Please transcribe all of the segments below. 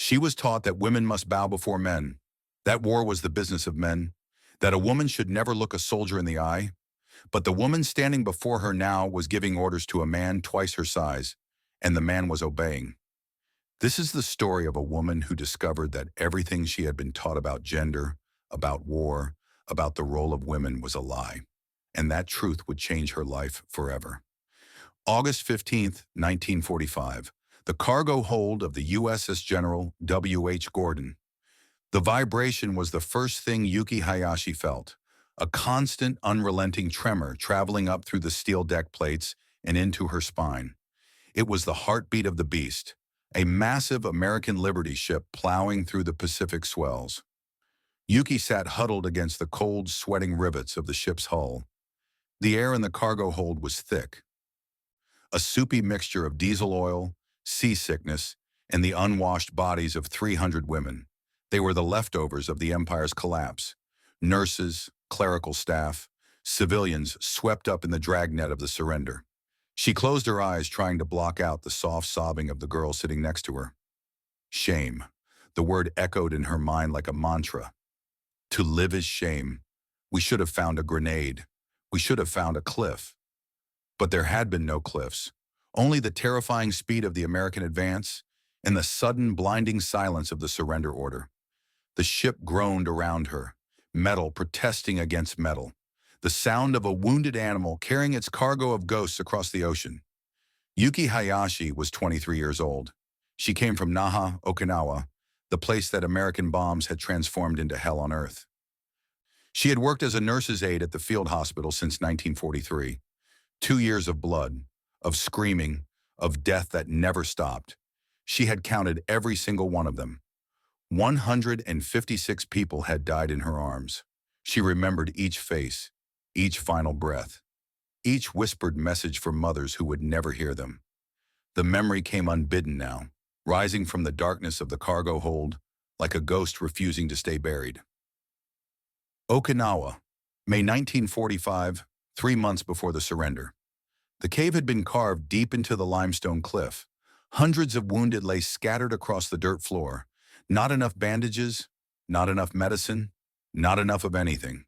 She was taught that women must bow before men, that war was the business of men, that a woman should never look a soldier in the eye. But the woman standing before her now was giving orders to a man twice her size, and the man was obeying. This is the story of a woman who discovered that everything she had been taught about gender, about war, about the role of women was a lie, and that truth would change her life forever. August 15th, 1945, the cargo hold of the USS General W.H. Gordon. The vibration was the first thing Yuki Hayashi felt, a constant, unrelenting tremor traveling up through the steel deck plates and into her spine. It was the heartbeat of the beast, a massive American Liberty ship plowing through the Pacific swells. Yuki sat huddled against the cold, sweating rivets of the ship's hull. The air in the cargo hold was thick, a soupy mixture of diesel oil, seasickness, and the unwashed bodies of 300 women. They were the leftovers of the Empire's collapse. Nurses, clerical staff, civilians swept up in the dragnet of the surrender. She closed her eyes, trying to block out the soft sobbing of the girl sitting next to her. Shame. The word echoed in her mind like a mantra. To live is shame. We should have found a grenade. We should have found a cliff. But there had been no cliffs, only the terrifying speed of the American advance and the sudden, blinding silence of the surrender order. The ship groaned around her, metal protesting against metal, the sound of a wounded animal carrying its cargo of ghosts across the ocean. Yuki Hayashi was 23 years old. She came from Naha, Okinawa, the place that American bombs had transformed into hell on earth. She had worked as a nurse's aide at the field hospital since 1943. 2 years of blood, of screaming, of death that never stopped. She had counted every single one of them. 156 people had died in her arms. She remembered each face, each final breath, each whispered message for mothers who would never hear them. The memory came unbidden now, rising from the darkness of the cargo hold, like a ghost refusing to stay buried. Okinawa, May 1945, 3 months before the surrender. The cave had been carved deep into the limestone cliff. Hundreds of wounded lay scattered across the dirt floor. Not enough bandages, not enough medicine, not enough of anything.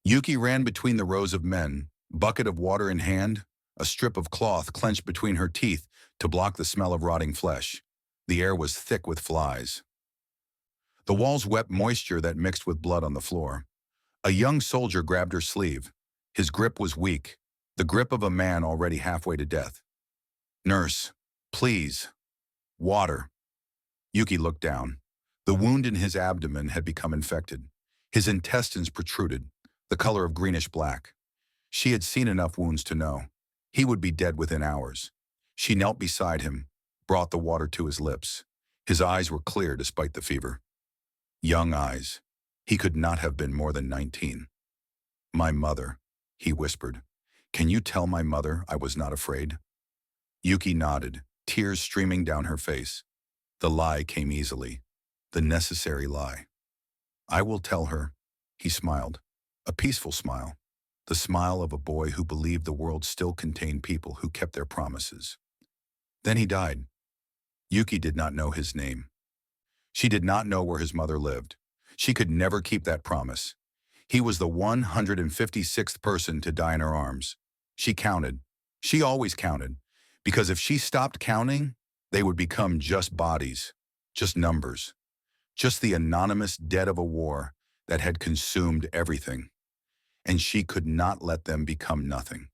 Yuki ran between the rows of men, bucket of water in hand, a strip of cloth clenched between her teeth to block the smell of rotting flesh. The air was thick with flies. The walls wept moisture that mixed with blood on the floor. A young soldier grabbed her sleeve. His grip was weak, the grip of a man already halfway to death. "Nurse, please. Water." Yuki looked down. The wound in his abdomen had become infected. His intestines protruded, the color of greenish black. She had seen enough wounds to know. He would be dead within hours. She knelt beside him, brought the water to his lips. His eyes were clear despite the fever. Young eyes. He could not have been more than 19. "My mother," he whispered. "Can you tell my mother I was not afraid?" Yuki nodded, tears streaming down her face. The lie came easily, the necessary lie. "I will tell her," he smiled, a peaceful smile, the smile of a boy who believed the world still contained people who kept their promises. Then he died. Yuki did not know his name. She did not know where his mother lived. She could never keep that promise. He was the 156th person to die in her arms. She counted. She always counted, because if she stopped counting, they would become just bodies, just numbers, just the anonymous dead of a war that had consumed everything. And she could not let them become nothing.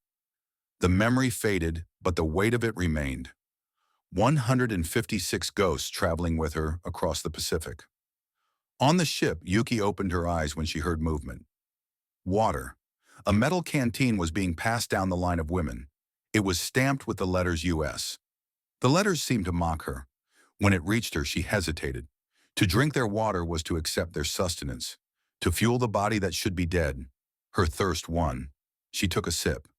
The memory faded, but the weight of it remained. 156 ghosts traveling with her across the Pacific. On the ship, Yuki opened her eyes when she heard movement. Water. A metal canteen was being passed down the line of women. It was stamped with the letters US. The letters seemed to mock her. When it reached her, she hesitated. To drink their water was to accept their sustenance, to fuel the body that should be dead. Her thirst won. She took a sip.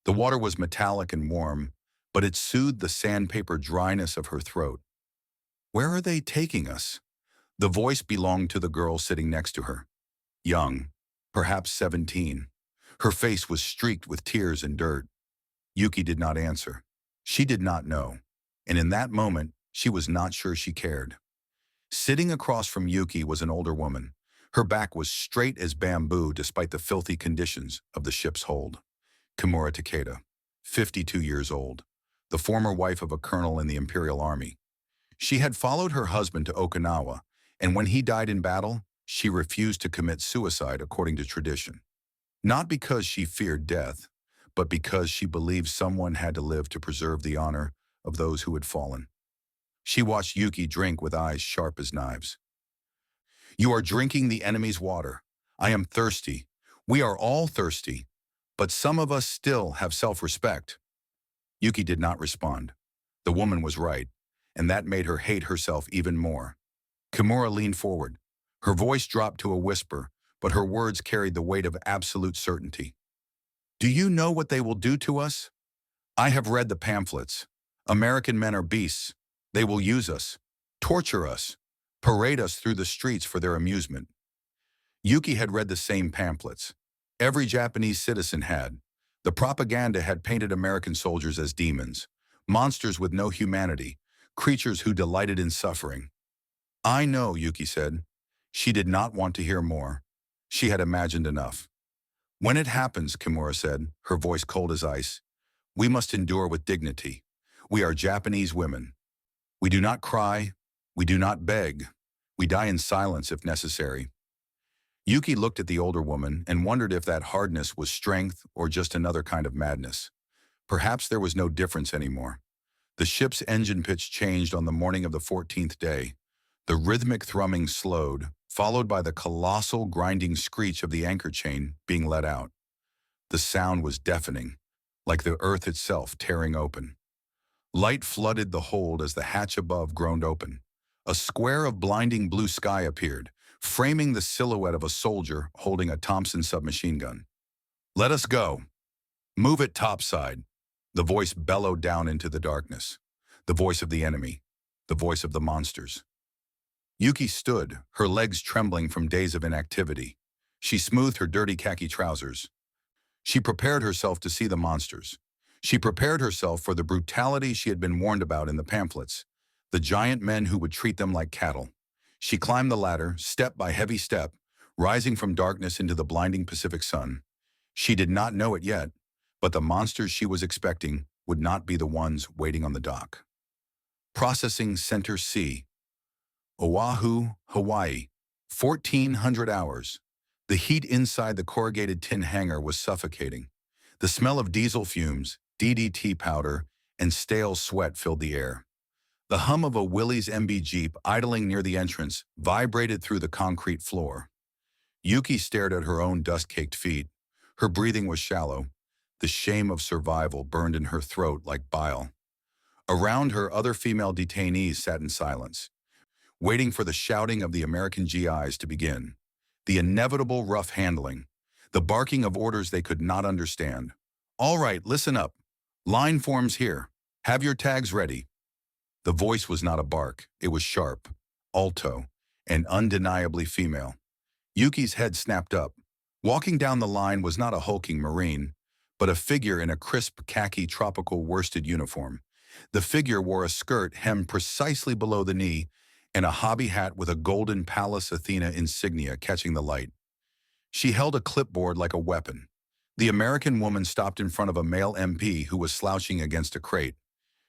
The water was metallic and warm, but it soothed the sandpaper dryness of her throat. "Where are they taking us?" The voice belonged to the girl sitting next to her. Young, perhaps 17. Her face was streaked with tears and dirt. Yuki did not answer. She did not know. And in that moment, she was not sure she cared. Sitting across from Yuki was an older woman. Her back was straight as bamboo despite the filthy conditions of the ship's hold. Kimura Takeda, 52 years old, the former wife of a colonel in the Imperial Army. She had followed her husband to Okinawa, and when he died in battle, she refused to commit suicide according to tradition. Not because she feared death, but because she believed someone had to live to preserve the honor of those who had fallen. She watched Yuki drink with eyes sharp as knives. "You are drinking the enemy's water. I am thirsty. We are all thirsty. But some of us still have self-respect." Yuki did not respond. The woman was right, and that made her hate herself even more. Kimura leaned forward. Her voice dropped to a whisper, but her words carried the weight of absolute certainty. "Do you know what they will do to us? I have read the pamphlets. American men are beasts. They will use us, torture us, parade us through the streets for their amusement." Yuki had read the same pamphlets. Every Japanese citizen had. The propaganda had painted American soldiers as demons, monsters with no humanity, creatures who delighted in suffering. "I know," Yuki said. She did not want to hear more. She had imagined enough. "When it happens," Kimura said, her voice cold as ice, "we must endure with dignity. We are Japanese women. We do not cry. We do not beg. We die in silence if necessary." Yuki looked at the older woman and wondered if that hardness was strength or just another kind of madness. Perhaps there was no difference anymore. The ship's engine pitch changed on the morning of the 14th day. The rhythmic thrumming slowed, followed by the colossal grinding screech of the anchor chain being let out. The sound was deafening, like the earth itself tearing open. Light flooded the hold as the hatch above groaned open. A square of blinding blue sky appeared, framing the silhouette of a soldier holding a Thompson submachine gun. "Let us go. Move it topside." The voice bellowed down into the darkness. The voice of the enemy. The voice of the monsters. Yuki stood, her legs trembling from days of inactivity. She smoothed her dirty khaki trousers. She prepared herself to see the monsters. She prepared herself for the brutality she had been warned about in the pamphlets, the giant men who would treat them like cattle. She climbed the ladder, step by heavy step, rising from darkness into the blinding Pacific sun. She did not know it yet, but the monsters she was expecting would not be the ones waiting on the dock. Processing Center C. Oahu, Hawaii. 1,400 hours. The heat inside the corrugated tin hangar was suffocating. The smell of diesel fumes, DDT powder, and stale sweat filled the air. The hum of a Willys MB Jeep idling near the entrance vibrated through the concrete floor. Yuki stared at her own dust-caked feet. Her breathing was shallow. The shame of survival burned in her throat like bile. Around her, other female detainees sat in silence, waiting for the shouting of the American GIs to begin. The inevitable rough handling. The barking of orders they could not understand. "All right, listen up. Line forms here. Have your tags ready." The voice was not a bark. It was sharp, alto, and undeniably female. Yuki's head snapped up. Walking down the line was not a hulking Marine, but a figure in a crisp khaki tropical worsted uniform. The figure wore a skirt hemmed precisely below the knee and a hobby hat with a golden Pallas Athena insignia catching the light. She held a clipboard like a weapon. The American woman stopped in front of a male MP who was slouching against a crate.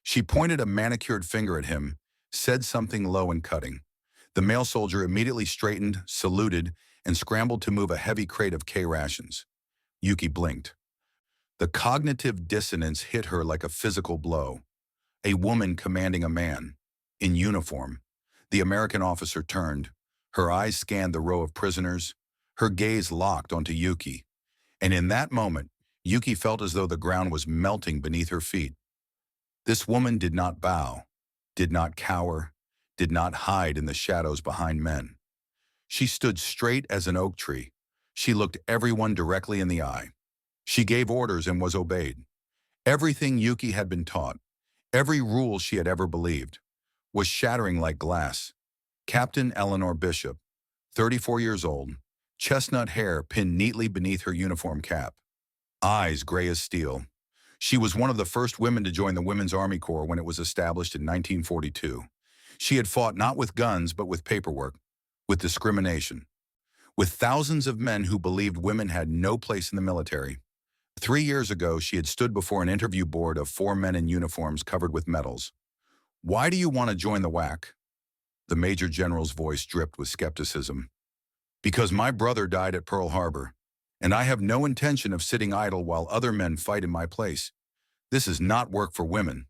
She pointed a manicured finger at him, said something low and cutting. The male soldier immediately straightened, saluted, and scrambled to move a heavy crate of K rations. Yuki blinked. The cognitive dissonance hit her like a physical blow. A woman commanding a man. In uniform. The American officer turned. Her eyes scanned the row of prisoners. Her gaze locked onto Yuki. And in that moment, Yuki felt as though the ground was melting beneath her feet. This woman did not bow, did not cower, did not hide in the shadows behind men. She stood straight as an oak tree. She looked everyone directly in the eye. She gave orders and was obeyed. Everything Yuki had been taught, every rule she had ever believed, was shattering like glass. Captain Eleanor Bishop, 34 years old, chestnut hair pinned neatly beneath her uniform cap, eyes gray as steel. She was one of the first women to join the Women's Army Corps when it was established in 1942. She had fought not with guns but with paperwork, with discrimination, with thousands of men who believed women had no place in the military. 3 years ago, she had stood before an interview board of 4 men in uniforms covered with medals. "Why do you want to join the WAC?" The Major General's voice dripped with skepticism. "Because my brother died at Pearl Harbor, and I have no intention of sitting idle while other men fight in my place. This is not work for women."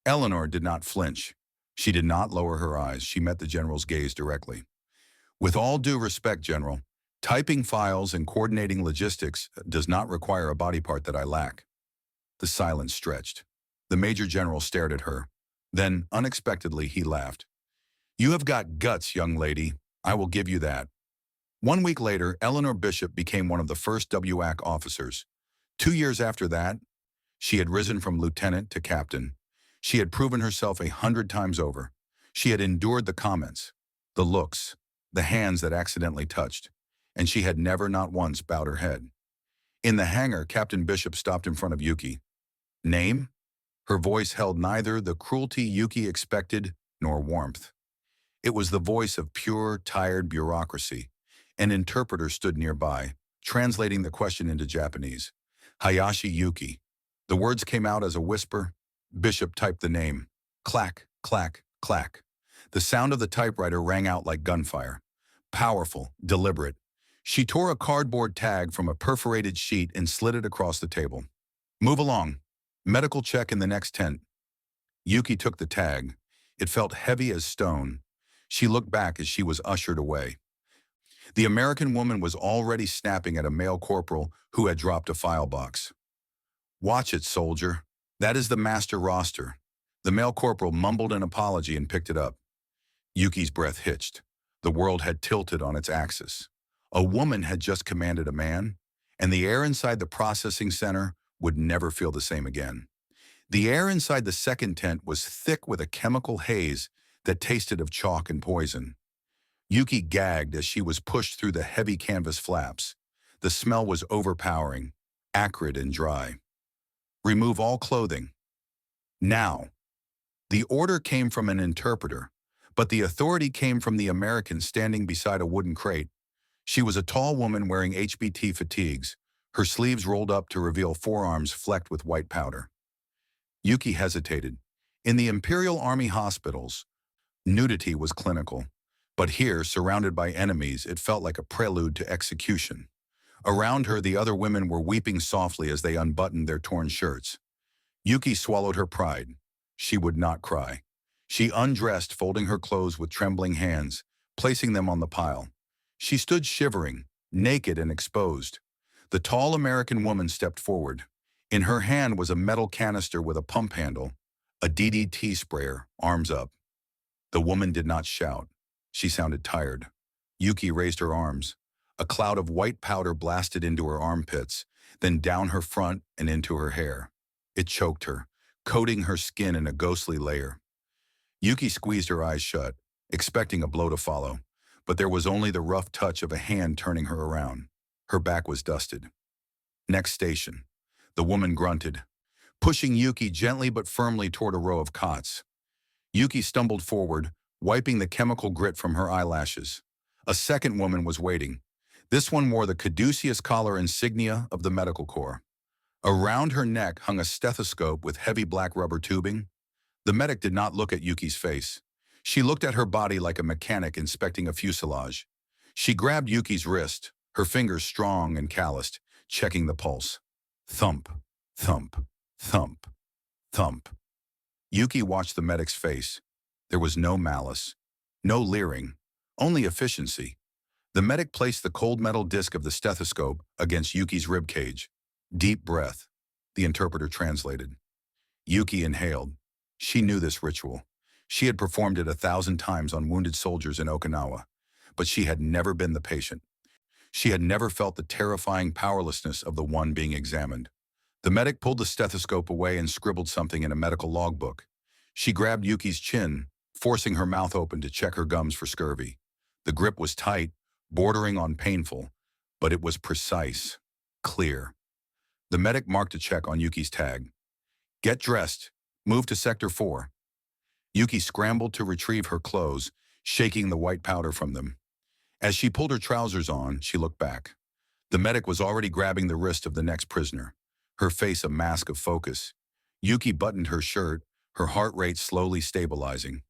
Eleanor did not flinch. She did not lower her eyes. She met the general's gaze directly. "With all due respect, General, typing files and coordinating logistics does not require a body part that I lack." The silence stretched. The Major General stared at her. Then, unexpectedly, he laughed. "You have got guts, young lady. I will give you that." 1 week later, Eleanor Bishop became one of the first WAC officers. 2 years after that, she had risen from lieutenant to captain. She had proven herself 100 times over. She had endured the comments, the looks, the hands that accidentally touched, and she had never, not once, bowed her head. In the hangar, Captain Bishop stopped in front of Yuki. "Name?" Her voice held neither the cruelty Yuki expected nor warmth. It was the voice of pure, tired bureaucracy. An interpreter stood nearby, translating the question into Japanese. "Hayashi Yuki." The words came out as a whisper. Bishop typed the name. Clack, clack, clack. The sound of the typewriter rang out like gunfire. Powerful, deliberate. She tore a cardboard tag from a perforated sheet and slid it across the table. "Move along. Medical check in the next tent." Yuki took the tag. It felt heavy as stone. She looked back as she was ushered away. The American woman was already snapping at a male corporal who had dropped a file box. "Watch it, soldier. That is the master roster." The male corporal mumbled an apology and picked it up. Yuki's breath hitched. The world had tilted on its axis. A woman had just commanded a man, and the air inside the processing center would never feel the same again. The air inside the second tent was thick with a chemical haze that tasted of chalk and poison. Yuki gagged as she was pushed through the heavy canvas flaps. The smell was overpowering, acrid and dry. "Remove all clothing. Now." The order came from an interpreter, but the authority came from the American standing beside a wooden crate. She was a tall woman wearing HBT fatigues, her sleeves rolled up to reveal forearms flecked with white powder. Yuki hesitated. In the Imperial Army hospitals, nudity was clinical, but here, surrounded by enemies, it felt like a prelude to execution. Around her, the other women were weeping softly as they unbuttoned their torn shirts. Yuki swallowed her pride. She would not cry. She undressed, folding her clothes with trembling hands, placing them on the pile. She stood shivering, naked and exposed. The tall American woman stepped forward. In her hand was a metal canister with a pump handle, a DDT sprayer, arms up. The woman did not shout. She sounded tired. Yuki raised her arms. A cloud of white powder blasted into her armpits, then down her front and into her hair. It choked her, coating her skin in a ghostly layer. Yuki squeezed her eyes shut, expecting a blow to follow, but there was only the rough touch of a hand turning her around. Her back was dusted. "Next station." The woman grunted, pushing Yuki gently but firmly toward a row of cots. Yuki stumbled forward, wiping the chemical grit from her eyelashes. A second woman was waiting. This one wore the caduceus collar insignia of the medical corps. Around her neck hung a stethoscope with heavy black rubber tubing. The medic did not look at Yuki's face. She looked at her body like a mechanic inspecting a fuselage. She grabbed Yuki's wrist, her fingers strong and calloused, checking the pulse. Thump, thump, thump, thump. Yuki watched the medic's face. There was no malice, no leering, only efficiency. The medic placed the cold metal disc of the stethoscope against Yuki's ribcage. "Deep breath," the interpreter translated. Yuki inhaled. She knew this ritual. She had performed it 1,000 times on wounded soldiers in Okinawa, but she had never been the patient. She had never felt the terrifying powerlessness of the one being examined. The medic pulled the stethoscope away and scribbled something in a medical logbook. She grabbed Yuki's chin, forcing her mouth open to check her gums for scurvy. The grip was tight, bordering on painful, but it was precise, clear. The medic marked a check on Yuki's tag. "Get dressed. Move to Sector 4. Yuki scrambled to retrieve her clothes, shaking the white powder from them. As she pulled her trousers on, she looked back. The medic was already grabbing the wrist of the next prisoner, her face a mask of focus. Yuki buttoned her shirt, her heart rate slowly stabilizing.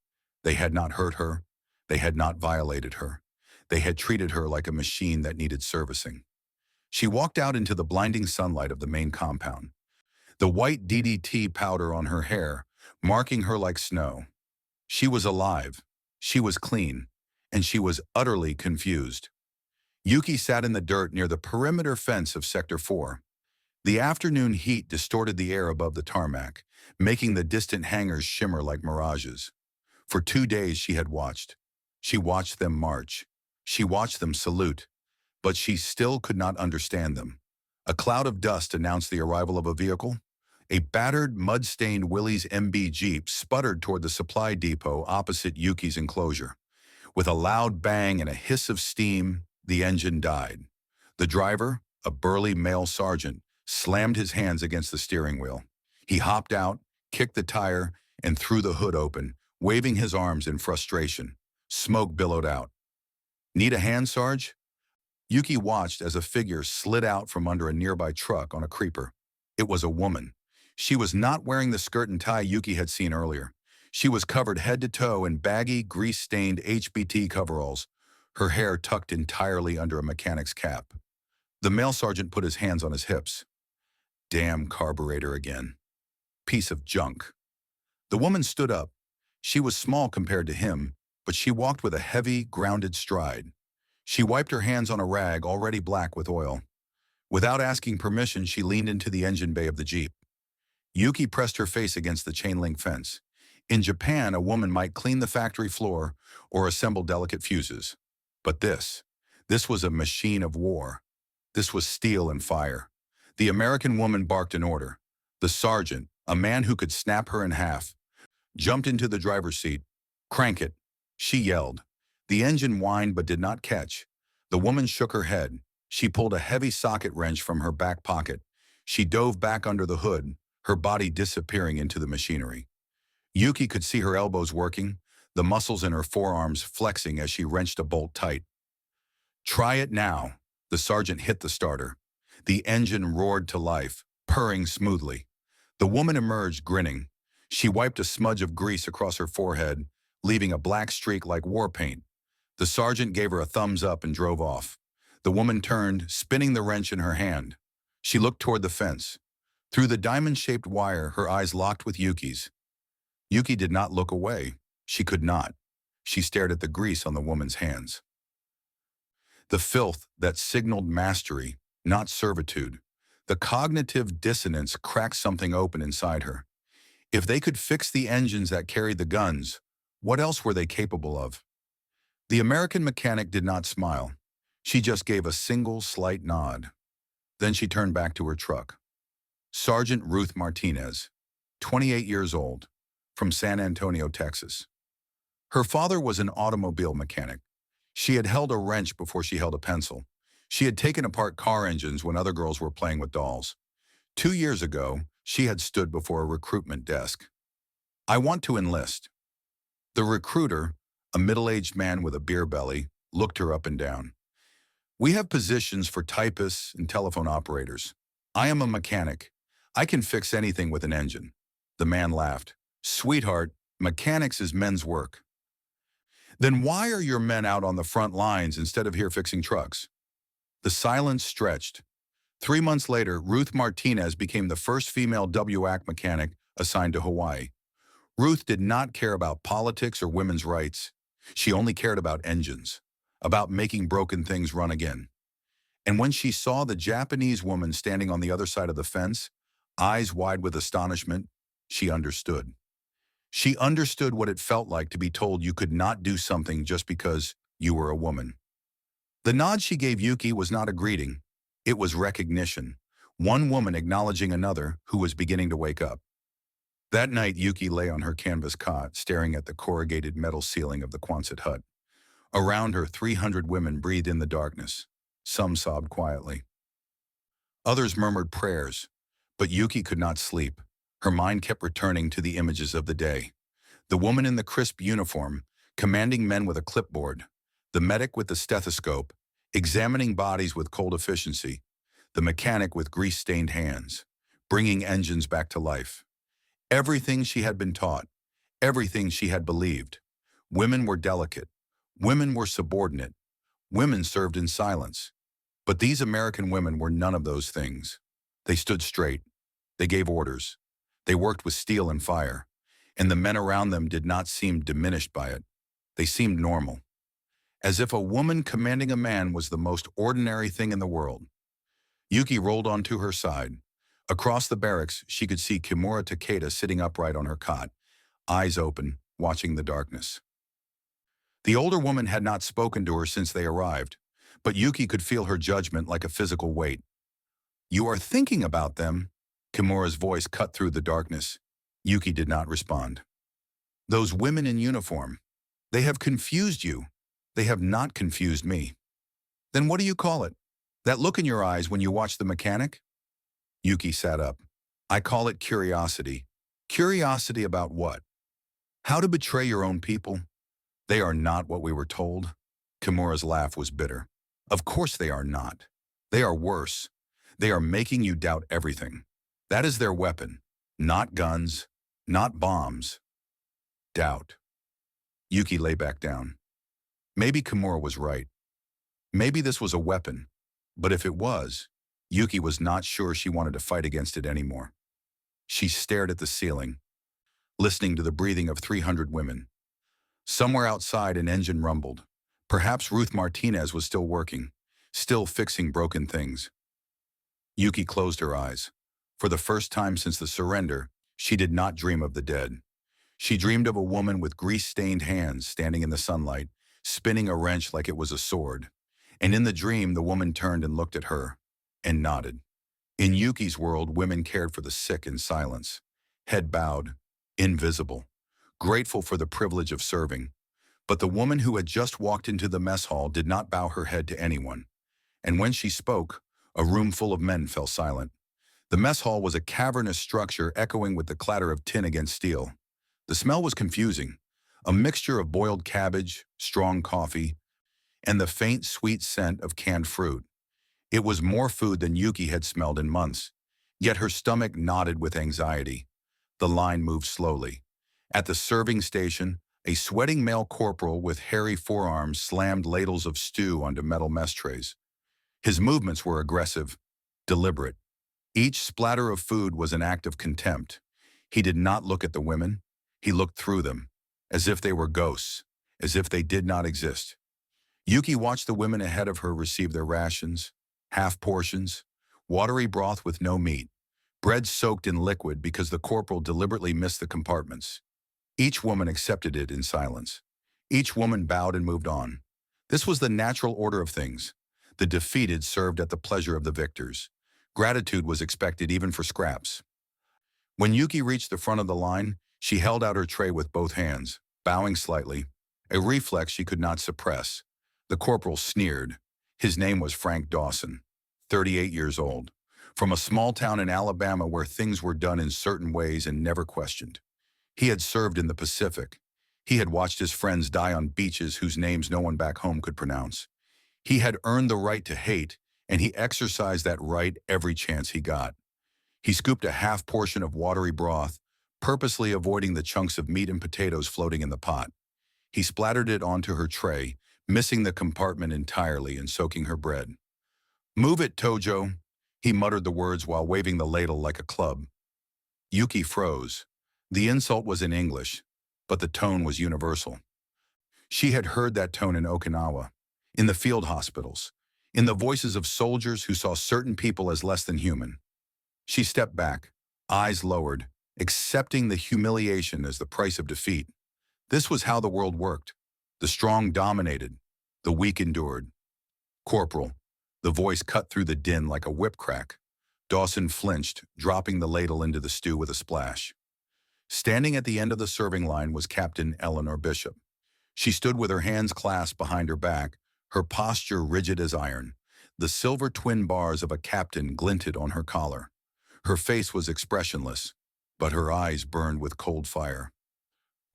They had not hurt her. They had not violated her. They had treated her like a machine that needed servicing. She walked out into the blinding sunlight of the main compound, the white DDT powder on her hair, marking her like snow. She was alive. She was clean. And she was utterly confused. Yuki sat in the dirt near the perimeter fence of Sector 4. The afternoon heat distorted the air above the tarmac, making the distant hangars shimmer like mirages. For 2 days she had watched. She watched them march. She watched them salute. But she still could not understand them. A cloud of dust announced the arrival of a vehicle. A battered, mud-stained Willys MB Jeep sputtered toward the supply depot opposite Yuki's enclosure. With a loud bang and a hiss of steam, the engine died. The driver, a burly male sergeant, slammed his hands against the steering wheel. He hopped out, kicked the tire, and threw the hood open, waving his arms in frustration. Smoke billowed out. "Need a hand, Sarge?" Yuki watched as a figure slid out from under a nearby truck on a creeper. It was a woman. She was not wearing the skirt and tie Yuki had seen earlier. She was covered head to toe in baggy, grease-stained HBT coveralls, her hair tucked entirely under a mechanic's cap. The male sergeant put his hands on his hips. Damn carburetor again. Piece of junk. The woman stood up. She was small compared to him, but she walked with a heavy, grounded stride. She wiped her hands on a rag already black with oil. Without asking permission, she leaned into the engine bay of the Jeep. Yuki pressed her face against the chain-link fence. In Japan, a woman might clean the factory floor or assemble delicate fuses. But this was a machine of war. This was steel and fire. The American woman barked an order. The sergeant, a man who could snap her in half, jumped into the driver's seat. "Crank it," she yelled. The engine whined but did not catch. The woman shook her head. She pulled a heavy socket wrench from her back pocket. She dove back under the hood, her body disappearing into the machinery. Yuki could see her elbows working, the muscles in her forearms flexing as she wrenched a bolt tight. "Try it now." The sergeant hit the starter. The engine roared to life, purring smoothly. The woman emerged, grinning. She wiped a smudge of grease across her forehead, leaving a black streak like war paint. The sergeant gave her a thumbs up and drove off. The woman turned, spinning the wrench in her hand. She looked toward the fence. Through the diamond-shaped wire, her eyes locked with Yuki's. Yuki did not look away. She could not. She stared at the grease on the woman's hands. The filth that signaled mastery, not servitude. The cognitive dissonance cracked something open inside her. If they could fix the engines that carried the guns, what else were they capable of? The American mechanic did not smile. She just gave a single slight nod. Then she turned back to her truck. Sergeant Ruth Martinez, 28 years old, from San Antonio, Texas. Her father was an automobile mechanic. She had held a wrench before she held a pencil. She had taken apart car engines when other girls were playing with dolls. 2 years ago, she had stood before a recruitment desk. "I want to enlist." The recruiter, a middle-aged man with a beer belly, looked her up and down. "We have positions for typists and telephone operators. I am a mechanic. I can fix anything with an engine." The man laughed. "Sweetheart, mechanics is men's work." "Then why are your men out on the front lines instead of here fixing trucks?" The silence stretched. 3 months later, Ruth Martinez became the first female WAC mechanic assigned to Hawaii. Ruth did not care about politics or women's rights. She only cared about engines, about making broken things run again. And when she saw the Japanese woman standing on the other side of the fence, eyes wide with astonishment, she understood. She understood what it felt like to be told you could not do something just because you were a woman. The nod she gave Yuki was not a greeting. It was recognition. One woman acknowledging another who was beginning to wake up. That night, Yuki lay on her canvas cot, staring at the corrugated metal ceiling of the Quonset hut. Around her, 300 women breathed in the darkness. Some sobbed quietly. Others murmured prayers, but Yuki could not sleep. Her mind kept returning to the images of the day. The woman in the crisp uniform, commanding men with a clipboard. The medic with the stethoscope, examining bodies with cold efficiency. The mechanic with grease-stained hands, bringing engines back to life. Everything she had been taught, everything she had believed. Women were delicate. Women were subordinate. Women served in silence. But these American women were none of those things. They stood straight. They gave orders. They worked with steel and fire. And the men around them did not seem diminished by it. They seemed normal. As if a woman commanding a man was the most ordinary thing in the world. Yuki rolled onto her side. Across the barracks, she could see Kimura Takeda sitting upright on her cot, eyes open, watching the darkness. The older woman had not spoken to her since they arrived, but Yuki could feel her judgment like a physical weight. "You are thinking about them?" Kimura's voice cut through the darkness. Yuki did not respond. "Those women in uniform, they have confused you. They have not confused me." "Then what do you call it? That look in your eyes when you watch the mechanic?" Yuki sat up. "I call it curiosity." "Curiosity about what?" "How to betray your own people." "They are not what we were told." Kimura's laugh was bitter. "Of course they are not. They are worse. They are making you doubt everything. That is their weapon. Not guns, not bombs. Doubt." Yuki lay back down. Maybe Kimura was right. Maybe this was a weapon. But if it was, Yuki was not sure she wanted to fight against it anymore. She stared at the ceiling, listening to the breathing of 300 women. Somewhere outside, an engine rumbled. Perhaps Ruth Martinez was still working, still fixing broken things. Yuki closed her eyes. For the first time since the surrender, she did not dream of the dead. She dreamed of a woman with grease-stained hands standing in the sunlight, spinning a wrench like it was a sword. And in the dream, the woman turned and looked at her, and nodded. In Yuki's world, women cared for the sick in silence, head bowed, invisible, grateful for the privilege of serving. But the woman who had just walked into the mess hall did not bow her head to anyone. And when she spoke, a room full of men fell silent. The mess hall was a cavernous structure echoing with the clatter of tin against steel. The smell was confusing, a mixture of boiled cabbage, strong coffee, and the faint, sweet scent of canned fruit. It was more food than Yuki had smelled in months, yet her stomach knotted with anxiety. The line moved slowly. At the serving station, a sweating male corporal with hairy forearms slammed ladles of stew onto metal mess trays. His movements were aggressive, deliberate. Each splatter of food was an act of contempt. He did not look at the women. He looked through them, as if they were ghosts, as if they did not exist. Yuki watched the women ahead of her receive their rations, half portions, watery broth with no meat, bread soaked in liquid because the corporal deliberately missed the compartments. Each woman accepted it in silence. Each woman bowed and moved on. This was the natural order of things. The defeated served at the pleasure of the victors. Gratitude was expected even for scraps. When Yuki reached the front of the line, she held out her tray with both hands, bowing slightly, a reflex she could not suppress. The corporal sneered. His name was Frank Dawson, 38 years old, from a small town in Alabama where things were done in certain ways and never questioned. He had served in the Pacific. He had watched his friends die on beaches whose names no one back home could pronounce. He had earned the right to hate, and he exercised that right every chance he got. He scooped a half portion of watery broth, purposely avoiding the chunks of meat and potatoes floating in the pot. He splattered it onto her tray, missing the compartment entirely and soaking her bread. "Move it, Tojo," he muttered the words while waving the ladle like a club. Yuki froze. The insult was in English, but the tone was universal. She had heard that tone in Okinawa, in the field hospitals, in the voices of soldiers who saw certain people as less than human. She stepped back, eyes lowered, accepting the humiliation as the price of defeat. This was how the world worked. The strong dominated, the weak endured. "Corporal," the voice cut through the din like a whip crack. Dawson flinched, dropping the ladle into the stew with a splash. Standing at the end of the serving line was Captain Eleanor Bishop. She stood with her hands clasped behind her back, her posture rigid as iron. The silver twin bars of a captain glinted on her collar. Her face was expressionless, but her eyes burned with cold fire.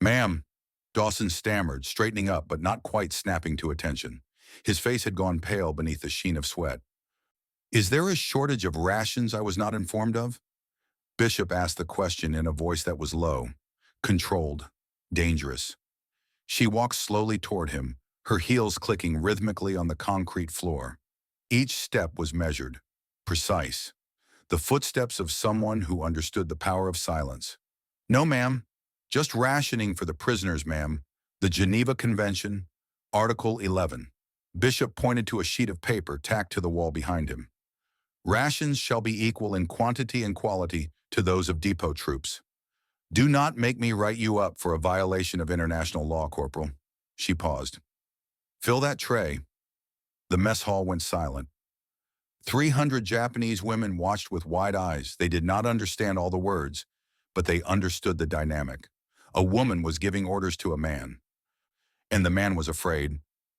Ma'am, Dawson stammered, straightening up but not quite snapping to attention. His face had gone pale beneath the sheen of sweat. Is there a shortage of rations I was not informed of? Bishop asked the question in a voice that was low, controlled, dangerous. She walked slowly toward him, her heels clicking rhythmically on the concrete floor. Each step was measured, precise, the footsteps of someone who understood the power of silence. No, ma'am. Just rationing for the prisoners, ma'am. The Geneva Convention, Article 11. Bishop pointed to a sheet of paper tacked to the wall behind him. Rations shall be equal in quantity and quality to those of depot troops. Do not make me write you up for a violation of international law, Corporal. She paused. Fill that tray. The mess hall went silent. 300 Japanese women watched with wide eyes. They did not understand all the words, but they understood the dynamic. A woman was giving orders to a man. And the man was afraid.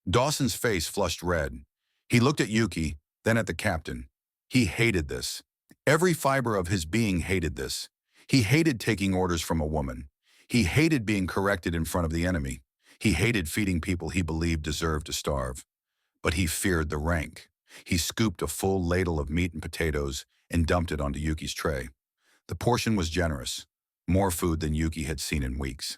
Dawson's face flushed red. He looked at Yuki, then at the captain. He hated this. Every fiber of his being hated this. He hated taking orders from a woman. He hated being corrected in front of the enemy. He hated feeding people he believed deserved to starve. But he feared the rank. He scooped a full ladle of meat and potatoes and dumped it onto Yuki's tray. The portion was generous, more food than Yuki had seen in weeks.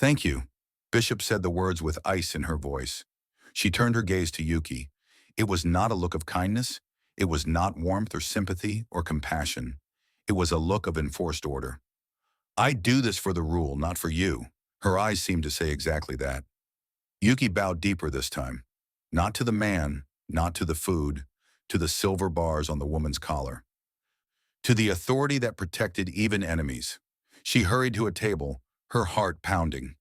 Thank you. Bishop said the words with ice in her voice. She turned her gaze to Yuki. It was not a look of kindness. It was not warmth or sympathy or compassion. It was a look of enforced order. I do this for the rule, not for you. Her eyes seemed to say exactly that. Yuki bowed deeper this time. Not to the man, not to the food, to the silver bars on the woman's collar. To the authority that protected even enemies. She hurried to a table, her heart pounding.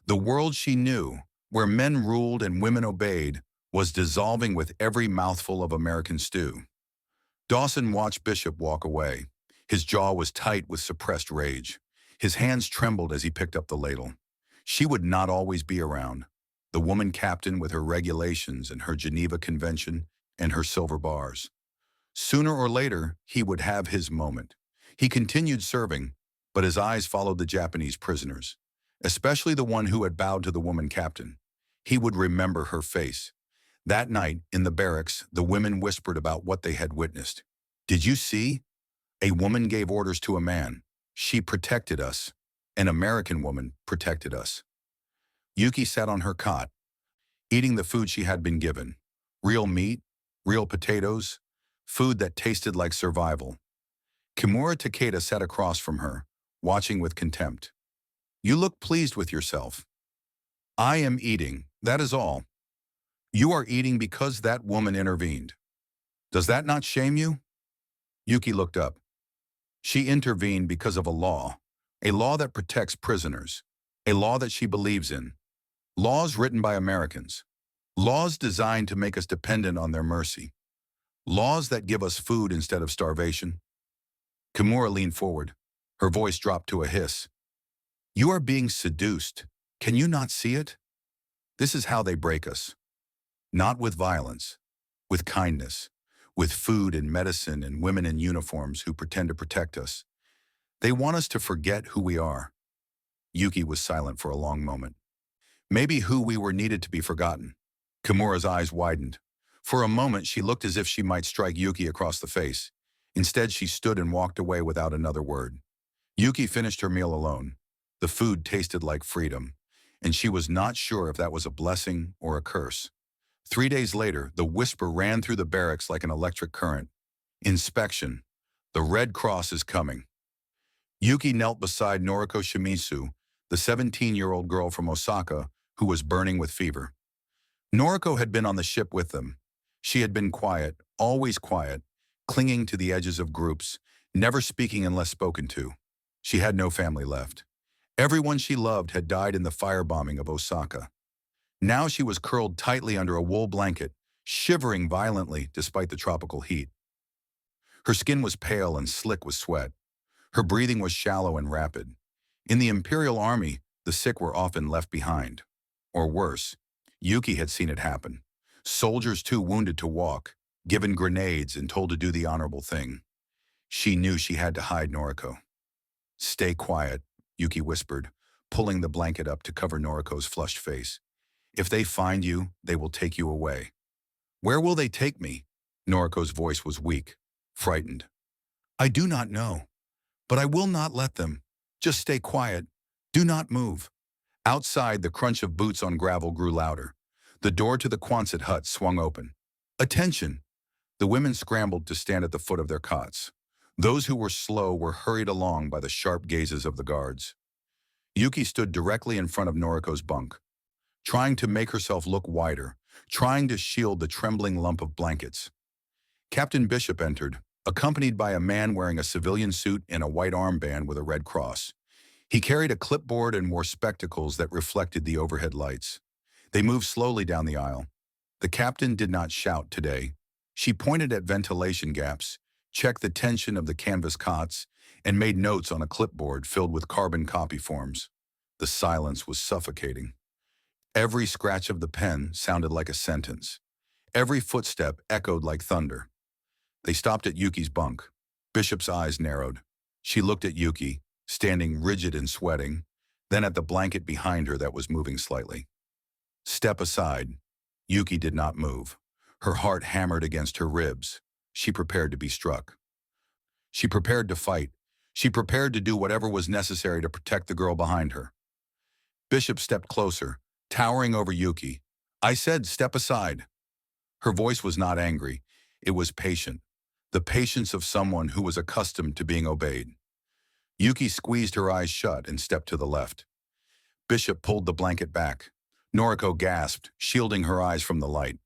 The world she knew, where men ruled and women obeyed, was dissolving with every mouthful of American stew. Dawson watched Bishop walk away. His jaw was tight with suppressed rage. His hands trembled as he picked up the ladle. She would not always be around. The woman captain with her regulations and her Geneva Convention and her silver bars. Sooner or later, he would have his moment. He continued serving, but his eyes followed the Japanese prisoners, especially the one who had bowed to the woman captain. He would remember her face. That night, in the barracks, the women whispered about what they had witnessed. Did you see? A woman gave orders to a man. She protected us. An American woman protected us. Yuki sat on her cot, eating the food she had been given. Real meat, real potatoes, food that tasted like survival. Kimura Takeda sat across from her, watching with contempt. You look pleased with yourself. I am eating, that is all. You are eating because that woman intervened. Does that not shame you? Yuki looked up. She intervened because of a law that protects prisoners, a law that she believes in. Laws written by Americans. Laws designed to make us dependent on their mercy. Laws that give us food instead of starvation. Kimura leaned forward. Her voice dropped to a hiss. You are being seduced. Can you not see it? This is how they break us. Not with violence, with kindness, with food and medicine and women in uniforms who pretend to protect us. They want us to forget who we are. Yuki was silent for a long moment. Maybe who we were needed to be forgotten. Kimura's eyes widened. For a moment, she looked as if she might strike Yuki across the face. Instead, she stood and walked away without another word. Yuki finished her meal alone. The food tasted like freedom, and she was not sure if that was a blessing or a curse. 3 days later, the whisper ran through the barracks like an electric current. Inspection. The Red Cross is coming. Yuki knelt beside Noriko Shimizu, the 17-year-old girl from Osaka who was burning with fever. Noriko had been on the ship with them. She had been quiet, always quiet, clinging to the edges of groups, never speaking unless spoken to. She had no family left. Everyone she loved had died in the firebombing of Osaka. Now she was curled tightly under a wool blanket, shivering violently despite the tropical heat. Her skin was pale and slick with sweat. Her breathing was shallow and rapid. In the Imperial Army, the sick were often left behind. Or worse, Yuki had seen it happen. Soldiers too wounded to walk, given grenades and told to do the honorable thing. She knew she had to hide Noriko. Stay quiet, Yuki whispered, pulling the blanket up to cover Noriko's flushed face. "If they find you, they will take you away." "Where will they take me?" Noriko's voice was weak, frightened. "I do not know, but I will not let them. Just stay quiet. Do not move." Outside, the crunch of boots on gravel grew louder. The door to the Quonset hut swung open. "Attention!" The women scrambled to stand at the foot of their cots. Those who were slow were hurried along by the sharp gazes of the guards. Yuki stood directly in front of Noriko's bunk, trying to make herself look wider, trying to shield the trembling lump of blankets. Captain Bishop entered, accompanied by a man wearing a civilian suit and a white armband with a red cross. He carried a clipboard and wore spectacles that reflected the overhead lights. They moved slowly down the aisle. The captain did not shout today. She pointed at ventilation gaps, checked the tension of the canvas cots, and made notes on a clipboard filled with carbon copy forms. The silence was suffocating. Every scratch of the pen sounded like a sentence. Every footstep echoed like thunder. They stopped at Yuki's bunk. Bishop's eyes narrowed. She looked at Yuki, standing rigid and sweating, then at the blanket behind her that was moving slightly. "Step aside." Yuki did not move. Her heart hammered against her ribs. She prepared to be struck. She prepared to fight. She prepared to do whatever was necessary to protect the girl behind her. Bishop stepped closer, towering over Yuki. "I said, step aside." Her voice was not angry. It was patient. The patience of someone who was accustomed to being obeyed. Yuki squeezed her eyes shut and stepped to the left. Bishop pulled the blanket back. Noriko gasped, shielding her eyes from the light.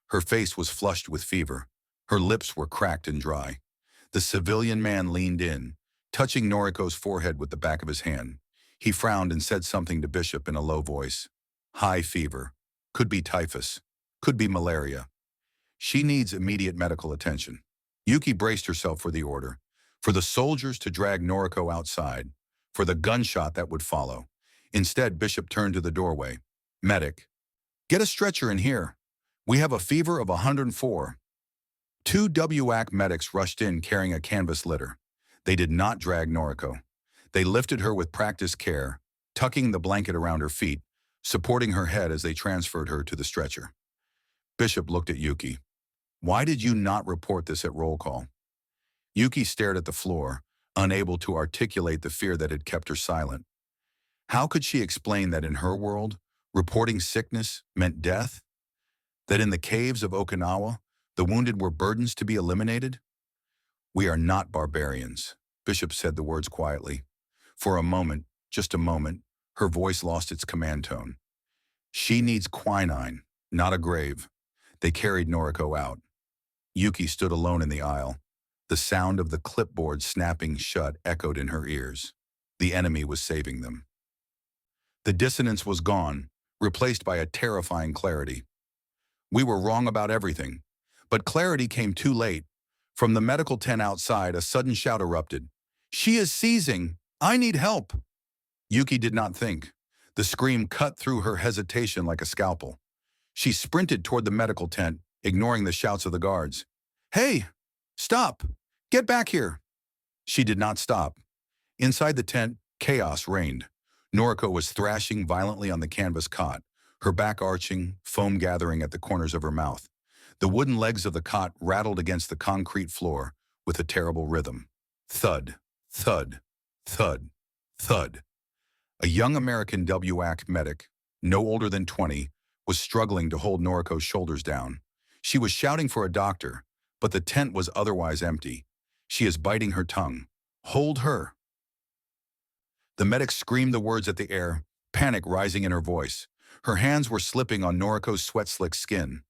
Her face was flushed with fever. Her lips were cracked and dry. The civilian man leaned in, touching Noriko's forehead with the back of his hand. He frowned and said something to Bishop in a low voice. "High fever. Could be typhus. Could be malaria. She needs immediate medical attention." Yuki braced herself for the order, for the soldiers to drag Noriko outside, for the gunshot that would follow. Instead, Bishop turned to the doorway. "Medic, get a stretcher in here. We have a fever of 104. Two WAC medics rushed in carrying a canvas litter. They did not drag Noriko. They lifted her with practiced care, tucking the blanket around her feet, supporting her head as they transferred her to the stretcher. Bishop looked at Yuki. "Why did you not report this at roll call?" Yuki stared at the floor, unable to articulate the fear that had kept her silent. How could she explain that in her world, reporting sickness meant death? That in the caves of Okinawa, the wounded were burdens to be eliminated? "We are not barbarians," Bishop said the words quietly. For a moment, just a moment, her voice lost its command tone. "She needs quinine, not a grave." They carried Noriko out. Yuki stood alone in the aisle. The sound of the clipboard snapping shut echoed in her ears. The enemy was saving them. The dissonance was gone, replaced by a terrifying clarity. We were wrong about everything. But clarity came too late. From the medical tent outside, a sudden shout erupted. "She is seizing! I need help!" Yuki did not think. The scream cut through her hesitation like a scalpel. She sprinted toward the medical tent, ignoring the shouts of the guards. "Hey! Stop! Get back here!" She did not stop. Inside the tent, chaos reigned. Noriko was thrashing violently on the canvas cot, her back arching, foam gathering at the corners of her mouth. The wooden legs of the cot rattled against the concrete floor with a terrible rhythm. Thud, thud, thud, thud. A young American WAC medic, no older than 20, was struggling to hold Noriko's shoulders down. She was shouting for a doctor, but the tent was otherwise empty. "She is biting her tongue. Hold her." The medic screamed the words at the air, panic rising in her voice. Her hands were slipping on Noriko's sweat-slicked skin.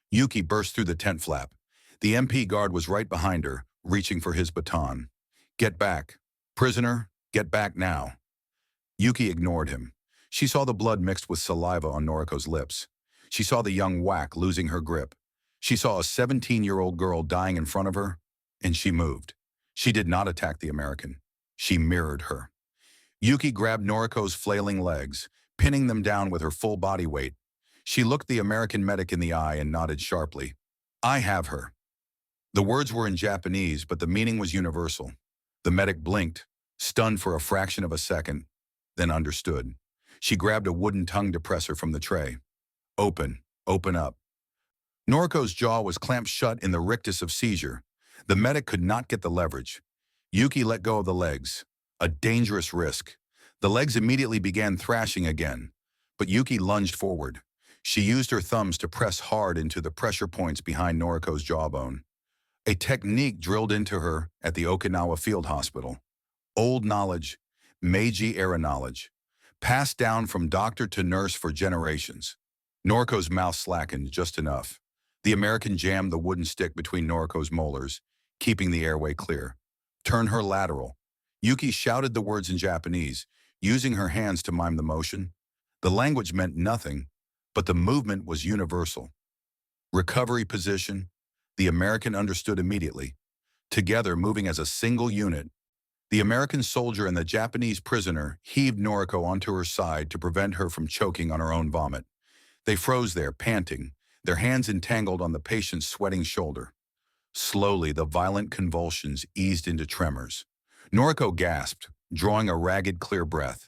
Yuki burst through the tent flap. The MP guard was right behind her, reaching for his baton. "Get back. Prisoner, get back now." Yuki ignored him. She saw the blood mixed with saliva on Noriko's lips. She saw the young WAC losing her grip. She saw a 17-year-old girl dying in front of her, and she moved. She did not attack the American. She mirrored her. Yuki grabbed Noriko's flailing legs, pinning them down with her full body weight. She looked the American medic in the eye and nodded sharply. "I have her." The words were in Japanese, but the meaning was universal. The medic blinked, stunned for a fraction of a second, then understood. She grabbed a wooden tongue depressor from the tray. Open, open up. Noriko's jaw was clamped shut in the rictus of seizure. The medic could not get the leverage. Yuki let go of the legs. A dangerous risk. The legs immediately began thrashing again, but Yuki lunged forward. She used her thumbs to press hard into the pressure points behind Noriko's jawbone. A technique drilled into her at the Okinawa Field Hospital. Old knowledge, Meiji-era knowledge, passed down from doctor to nurse for generations. Noriko's mouth slackened just enough. The American jammed the wooden stick between Noriko's molars, keeping the airway clear. Turn her lateral. Yuki shouted the words in Japanese, using her hands to mime the motion. The language meant nothing, but the movement was universal. Recovery position. The American understood immediately. Together, moving as a single unit, the American soldier and the Japanese prisoner heaved Noriko onto her side to prevent her from choking on her own vomit. They froze there, panting, their hands entangled on the patient's sweating shoulder. Slowly, the violent convulsions eased into tremors. Noriko gasped, drawing a ragged, clear breath.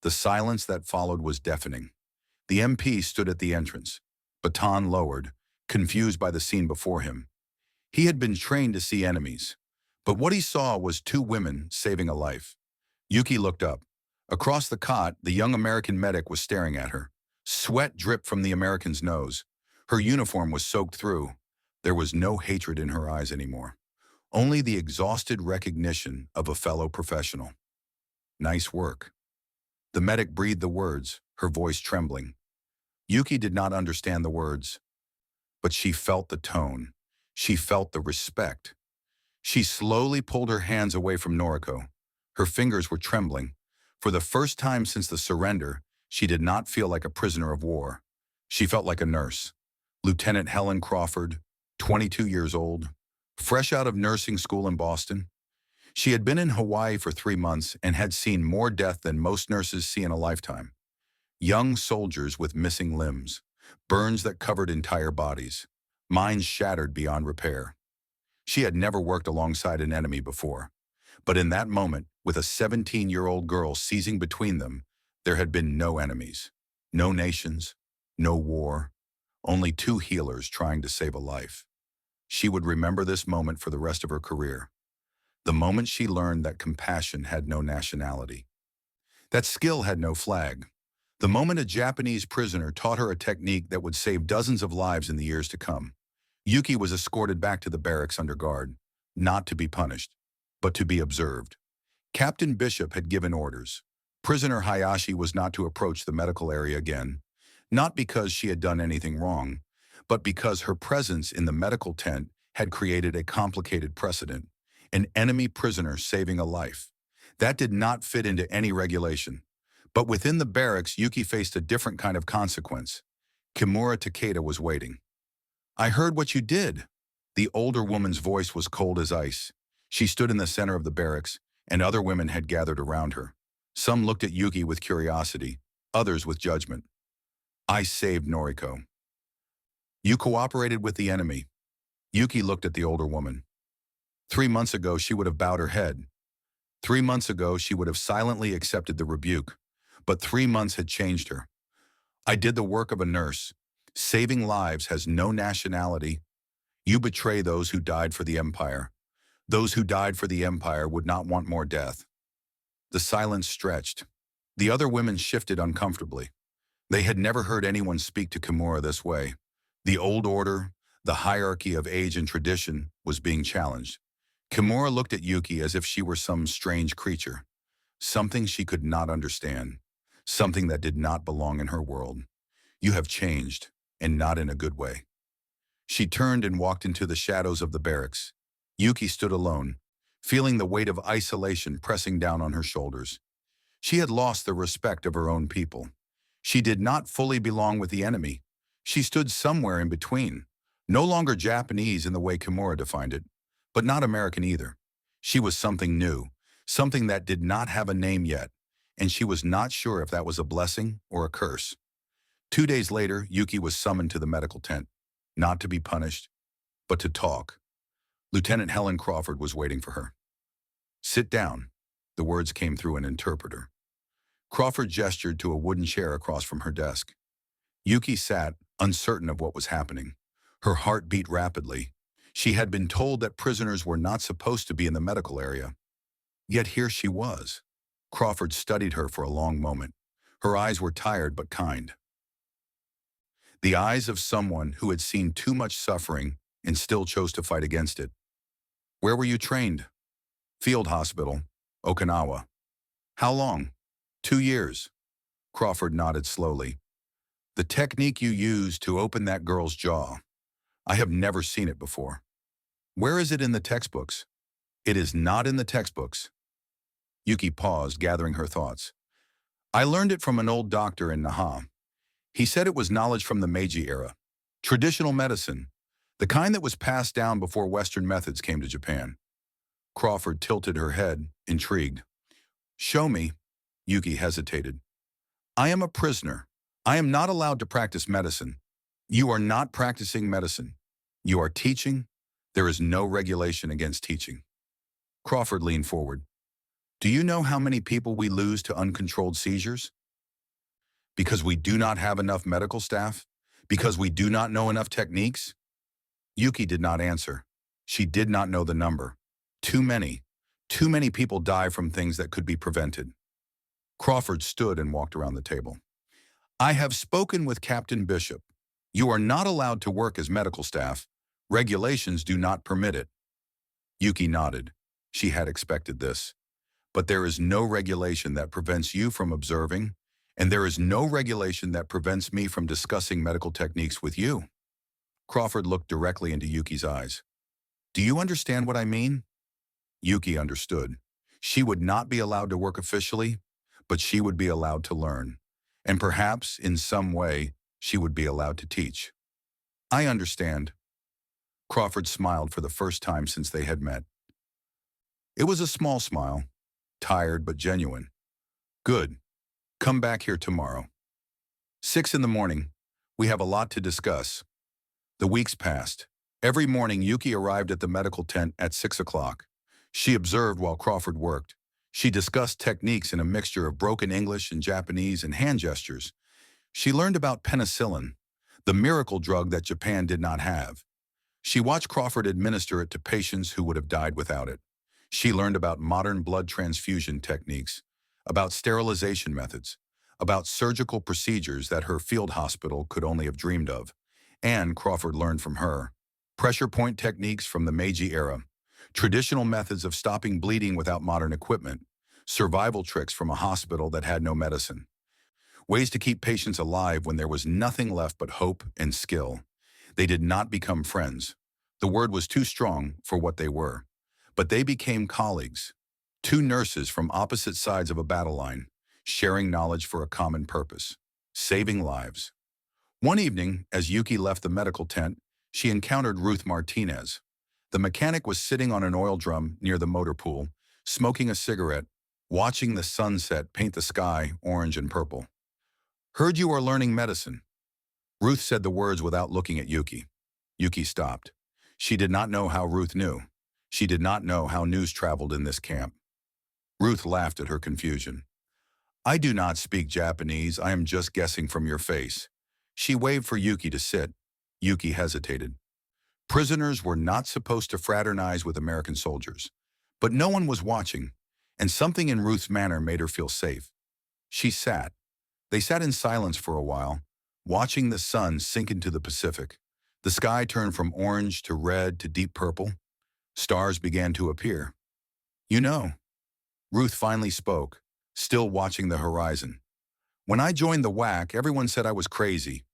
The silence that followed was deafening. The MP stood at the entrance, baton lowered, confused by the scene before him. He had been trained to see enemies, but what he saw was two women saving a life. Yuki looked up. Across the cot, the young American medic was staring at her. Sweat dripped from the American's nose. Her uniform was soaked through. There was no hatred in her eyes anymore, only the exhausted recognition of a fellow professional. Nice work. The medic breathed the words, her voice trembling. Yuki did not understand the words, but she felt the tone. She felt the respect. She slowly pulled her hands away from Noriko. Her fingers were trembling. For the first time since the surrender, she did not feel like a prisoner of war. She felt like a nurse. Lieutenant Helen Crawford, 22 years old, fresh out of nursing school in Boston. She had been in Hawaii for 3 months and had seen more death than most nurses see in a lifetime. Young soldiers with missing limbs, burns that covered entire bodies, minds shattered beyond repair. She had never worked alongside an enemy before, but in that moment, with a 17-year-old girl seizing between them, there had been no enemies, no nations, no war, only two healers trying to save a life. She would remember this moment for the rest of her career. The moment she learned that compassion had no nationality, that skill had no flag. The moment a Japanese prisoner taught her a technique that would save dozens of lives in the years to come. Yuki was escorted back to the barracks under guard, not to be punished, but to be observed. Captain Bishop had given orders. Prisoner Hayashi was not to approach the medical area again, not because she had done anything wrong, but because her presence in the medical tent had created a complicated precedent, an enemy prisoner saving a life. That did not fit into any regulation. But within the barracks, Yuki faced a different kind of consequence. Kimura Takeda was waiting. "I heard what you did." The older woman's voice was cold as ice. She stood in the center of the barracks, and other women had gathered around her. Some looked at Yuki with curiosity, others with judgment. "I saved Noriko." "You cooperated with the enemy." Yuki looked at the older woman. 3 months ago, she would have bowed her head. 3 months ago, she would have silently accepted the rebuke. But 3 months had changed her. "I did the work of a nurse. Saving lives has no nationality. You betray those who died for the empire. Those who died for the empire would not want more death." The silence stretched. The other women shifted uncomfortably. They had never heard anyone speak to Kimura this way. The old order, the hierarchy of age and tradition, was being challenged. Kimura looked at Yuki as if she were some strange creature, something she could not understand, something that did not belong in her world. "You have changed, and not in a good way." She turned and walked into the shadows of the barracks. Yuki stood alone, feeling the weight of isolation pressing down on her shoulders. She had lost the respect of her own people. She did not fully belong with the enemy. She stood somewhere in between, no longer Japanese in the way Kimura defined it, but not American either. She was something new, something that did not have a name yet, and she was not sure if that was a blessing or a curse. 2 days later, Yuki was summoned to the medical tent, not to be punished, but to talk. Lieutenant Helen Crawford was waiting for her. "Sit down," the words came through an interpreter. Crawford gestured to a wooden chair across from her desk. Yuki sat, uncertain of what was happening. Her heart beat rapidly. She had been told that prisoners were not supposed to be in the medical area. Yet here she was. Crawford studied her for a long moment. Her eyes were tired but kind. The eyes of someone who had seen too much suffering and still chose to fight against it. Where were you trained? Field Hospital, Okinawa. How long? 2 years. Crawford nodded slowly. The technique you used to open that girl's jaw. I have never seen it before. Where is it in the textbooks? It is not in the textbooks. Yuki paused, gathering her thoughts. I learned it from an old doctor in Naha. He said it was knowledge from the Meiji era. Traditional medicine, the kind that was passed down before Western methods came to Japan. Crawford tilted her head, intrigued. Show me. Yuki hesitated. I am a prisoner. I am not allowed to practice medicine. You are not practicing medicine. You are teaching. There is no regulation against teaching. Crawford leaned forward. Do you know how many people we lose to uncontrolled seizures? Because we do not have enough medical staff? Because we do not know enough techniques? Yuki did not answer. She did not know the number. Too many. Too many people die from things that could be prevented. Crawford stood and walked around the table. I have spoken with Captain Bishop. You are not allowed to work as medical staff. Regulations do not permit it. Yuki nodded. She had expected this. But there is no regulation that prevents you from observing, and there is no regulation that prevents me from discussing medical techniques with you. Crawford looked directly into Yuki's eyes. Do you understand what I mean? Yuki understood. She would not be allowed to work officially, but she would be allowed to learn. And perhaps, in some way, she would be allowed to teach. I understand. Crawford smiled for the first time since they had met. It was a small smile, tired but genuine. Good. Come back here tomorrow. 6 in the morning. We have a lot to discuss. The weeks passed. Every morning, Yuki arrived at the medical tent at 6 o'clock. She observed while Crawford worked. She discussed techniques in a mixture of broken English and Japanese and hand gestures. She learned about penicillin, the miracle drug that Japan did not have. She watched Crawford administer it to patients who would have died without it. She learned about modern blood transfusion techniques, about sterilization methods, about surgical procedures that her field hospital could only have dreamed of. And Crawford learned from her. Pressure point techniques from the Meiji era, traditional methods of stopping bleeding without modern equipment, survival tricks from a hospital that had no medicine, ways to keep patients alive when there was nothing left but hope and skill. They did not become friends. The word was too strong for what they were. But they became colleagues, two nurses from opposite sides of a battle line, sharing knowledge for a common purpose, saving lives. One evening, as Yuki left the medical tent, she encountered Ruth Martinez. The mechanic was sitting on an oil drum near the motor pool, smoking a cigarette, watching the sunset paint the sky orange and purple. Heard you are learning medicine. Ruth said the words without looking at Yuki. Yuki stopped. She did not know how Ruth knew. She did not know how news traveled in this camp. Ruth laughed at her confusion. I do not speak Japanese. I am just guessing from your face. She waved for Yuki to sit. Yuki hesitated. Prisoners were not supposed to fraternize with American soldiers. But no one was watching, and something in Ruth's manner made her feel safe. She sat. They sat in silence for a while, watching the sun sink into the Pacific. The sky turned from orange to red to deep purple. Stars began to appear. You know, Ruth finally spoke, still watching the horizon. When I joined the WAC, everyone said I was crazy.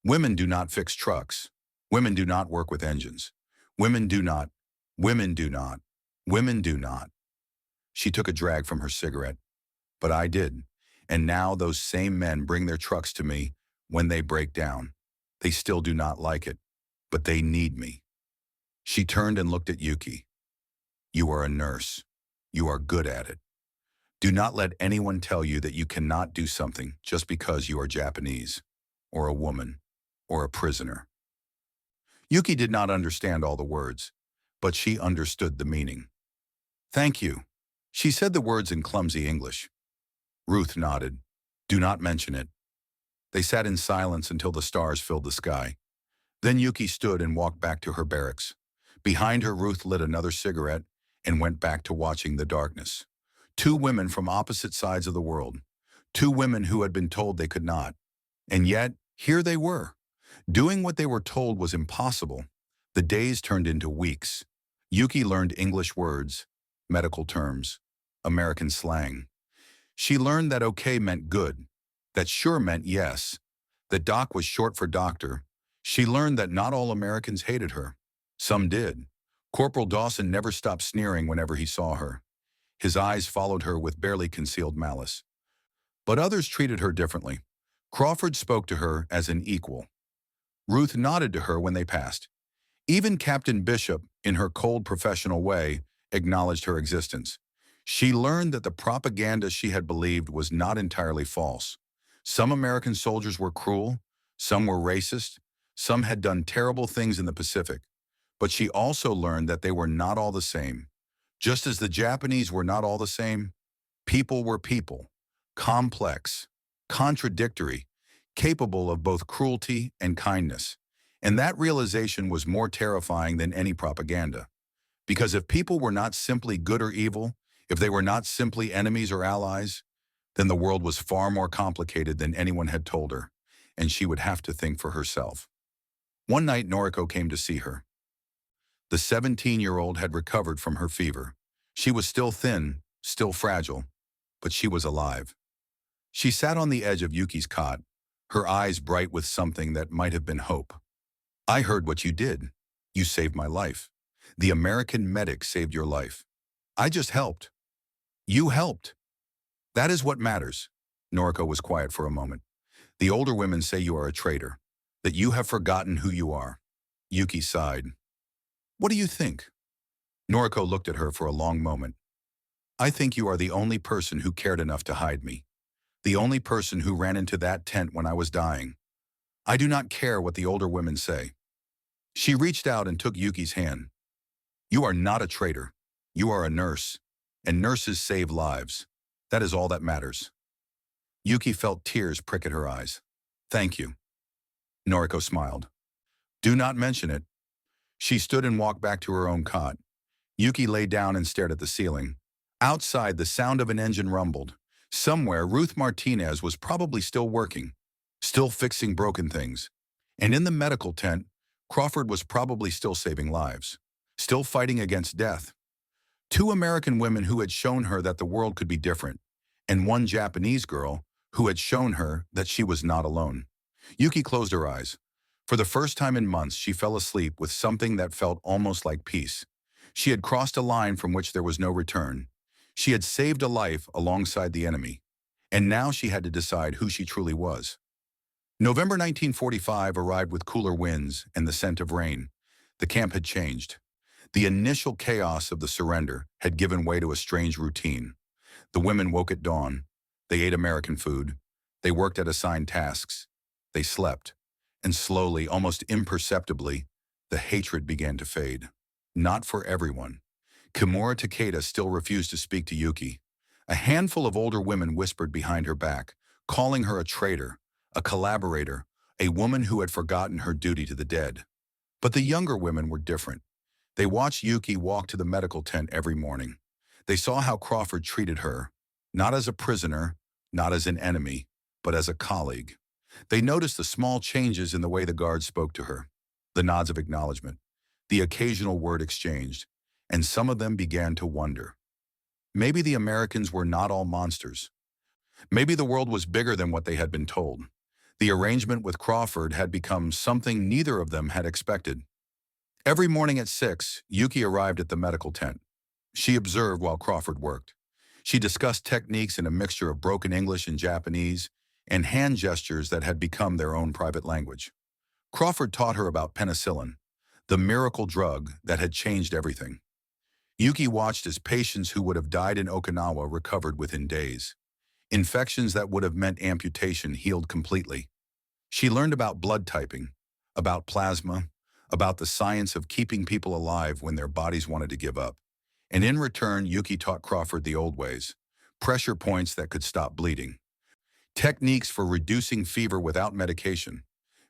Women do not fix trucks. Women do not work with engines. Women do not. Women do not. Women do not. She took a drag from her cigarette. But I did. And now those same men bring their trucks to me when they break down. They still do not like it, but they need me. She turned and looked at Yuki. You are a nurse. You are good at it. Do not let anyone tell you that you cannot do something just because you are Japanese, or a woman, or a prisoner. Yuki did not understand all the words, but she understood the meaning. Thank you. She said the words in clumsy English. Ruth nodded. Do not mention it. They sat in silence until the stars filled the sky. Then Yuki stood and walked back to her barracks. Behind her, Ruth lit another cigarette and went back to watching the darkness. Two women from opposite sides of the world. Two women who had been told they could not. And yet, here they were. Doing what they were told was impossible. The days turned into weeks. Yuki learned English words, medical terms, American slang. She learned that okay meant good, that sure meant yes, that doc was short for doctor. She learned that not all Americans hated her. Some did. Corporal Dawson never stopped sneering whenever he saw her. His eyes followed her with barely concealed malice. But others treated her differently. Crawford spoke to her as an equal. Ruth nodded to her when they passed. Even Captain Bishop, in her cold professional way, acknowledged her existence. She learned that the propaganda she had believed was not entirely false. Some American soldiers were cruel, some were racist, some had done terrible things in the Pacific. But she also learned that they were not all the same. Just as the Japanese were not all the same, people were people, complex, contradictory, capable of both cruelty and kindness. And that realization was more terrifying than any propaganda. Because if people were not simply good or evil, if they were not simply enemies or allies, then the world was far more complicated than anyone had told her, and she would have to think for herself. One night, Noriko came to see her. The 17-year-old had recovered from her fever. She was still thin, still fragile, but she was alive. She sat on the edge of Yuki's cot, her eyes bright with something that might have been hope. I heard what you did. You saved my life. The American medic saved your life. I just helped. You helped. That is what matters. Noriko was quiet for a moment. The older women say you are a traitor, that you have forgotten who you are. Yuki sighed. What do you think? Noriko looked at her for a long moment. I think you are the only person who cared enough to hide me. The only person who ran into that tent when I was dying. I do not care what the older women say. She reached out and took Yuki's hand. You are not a traitor. You are a nurse. And nurses save lives. That is all that matters. Yuki felt tears prick at her eyes. Thank you. Noriko smiled. Do not mention it. She stood and walked back to her own cot. Yuki lay down and stared at the ceiling. Outside, the sound of an engine rumbled. Somewhere, Ruth Martinez was probably still working, still fixing broken things. And in the medical tent, Crawford was probably still saving lives, still fighting against death. Two American women who had shown her that the world could be different, and one Japanese girl who had shown her that she was not alone. Yuki closed her eyes. For the first time in months, she fell asleep with something that felt almost like peace. She had crossed a line from which there was no return. She had saved a life alongside the enemy. And now she had to decide who she truly was. November 1945 arrived with cooler winds and the scent of rain. The camp had changed. The initial chaos of the surrender had given way to a strange routine. The women woke at dawn. They ate American food. They worked at assigned tasks. They slept. And slowly, almost imperceptibly, the hatred began to fade. Not for everyone. Kimura Takeda still refused to speak to Yuki. A handful of older women whispered behind her back, calling her a traitor, a collaborator, a woman who had forgotten her duty to the dead. But the younger women were different. They watched Yuki walk to the medical tent every morning. They saw how Crawford treated her, not as a prisoner, not as an enemy, but as a colleague. They noticed the small changes in the way the guards spoke to her, the nods of acknowledgement, the occasional word exchanged, and some of them began to wonder. Maybe the Americans were not all monsters. Maybe the world was bigger than what they had been told. The arrangement with Crawford had become something neither of them had expected. Every morning at 6, Yuki arrived at the medical tent. She observed while Crawford worked. She discussed techniques in a mixture of broken English and Japanese, and hand gestures that had become their own private language. Crawford taught her about penicillin, the miracle drug that had changed everything. Yuki watched as patients who would have died in Okinawa recovered within days. Infections that would have meant amputation healed completely. She learned about blood typing, about plasma, about the science of keeping people alive when their bodies wanted to give up. And in return, Yuki taught Crawford the old ways, pressure points that could stop bleeding, techniques for reducing fever without medication,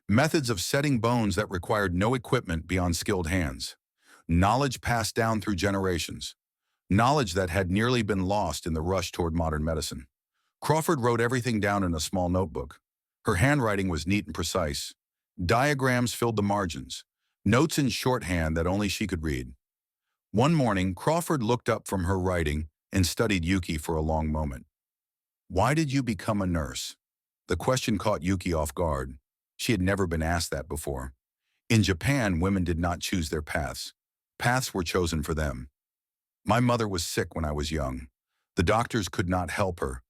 methods of setting bones that required no equipment beyond skilled hands, knowledge passed down through generations, knowledge that had nearly been lost in the rush toward modern medicine. Crawford wrote everything down in a small notebook. Her handwriting was neat and precise. Diagrams filled the margins, notes in shorthand that only she could read. One morning, Crawford looked up from her writing and studied Yuki for a long moment. "Why did you become a nurse?" The question caught Yuki off guard. She had never been asked that before. In Japan, women did not choose their paths. Paths were chosen for them. "My mother was sick when I was young. The doctors could not help her,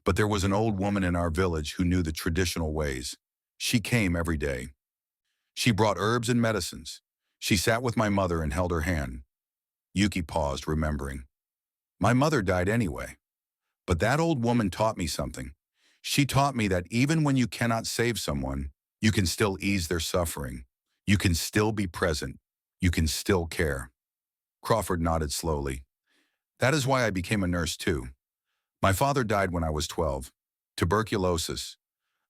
but there was an old woman in our village who knew the traditional ways. She came every day. She brought herbs and medicines. She sat with my mother and held her hand." Yuki paused, remembering. "My mother died anyway. But that old woman taught me something. She taught me that even when you cannot save someone, you can still ease their suffering. You can still be present. You can still care." Crawford nodded slowly. "That is why I became a nurse too. My father died when I was 12. Tuberculosis.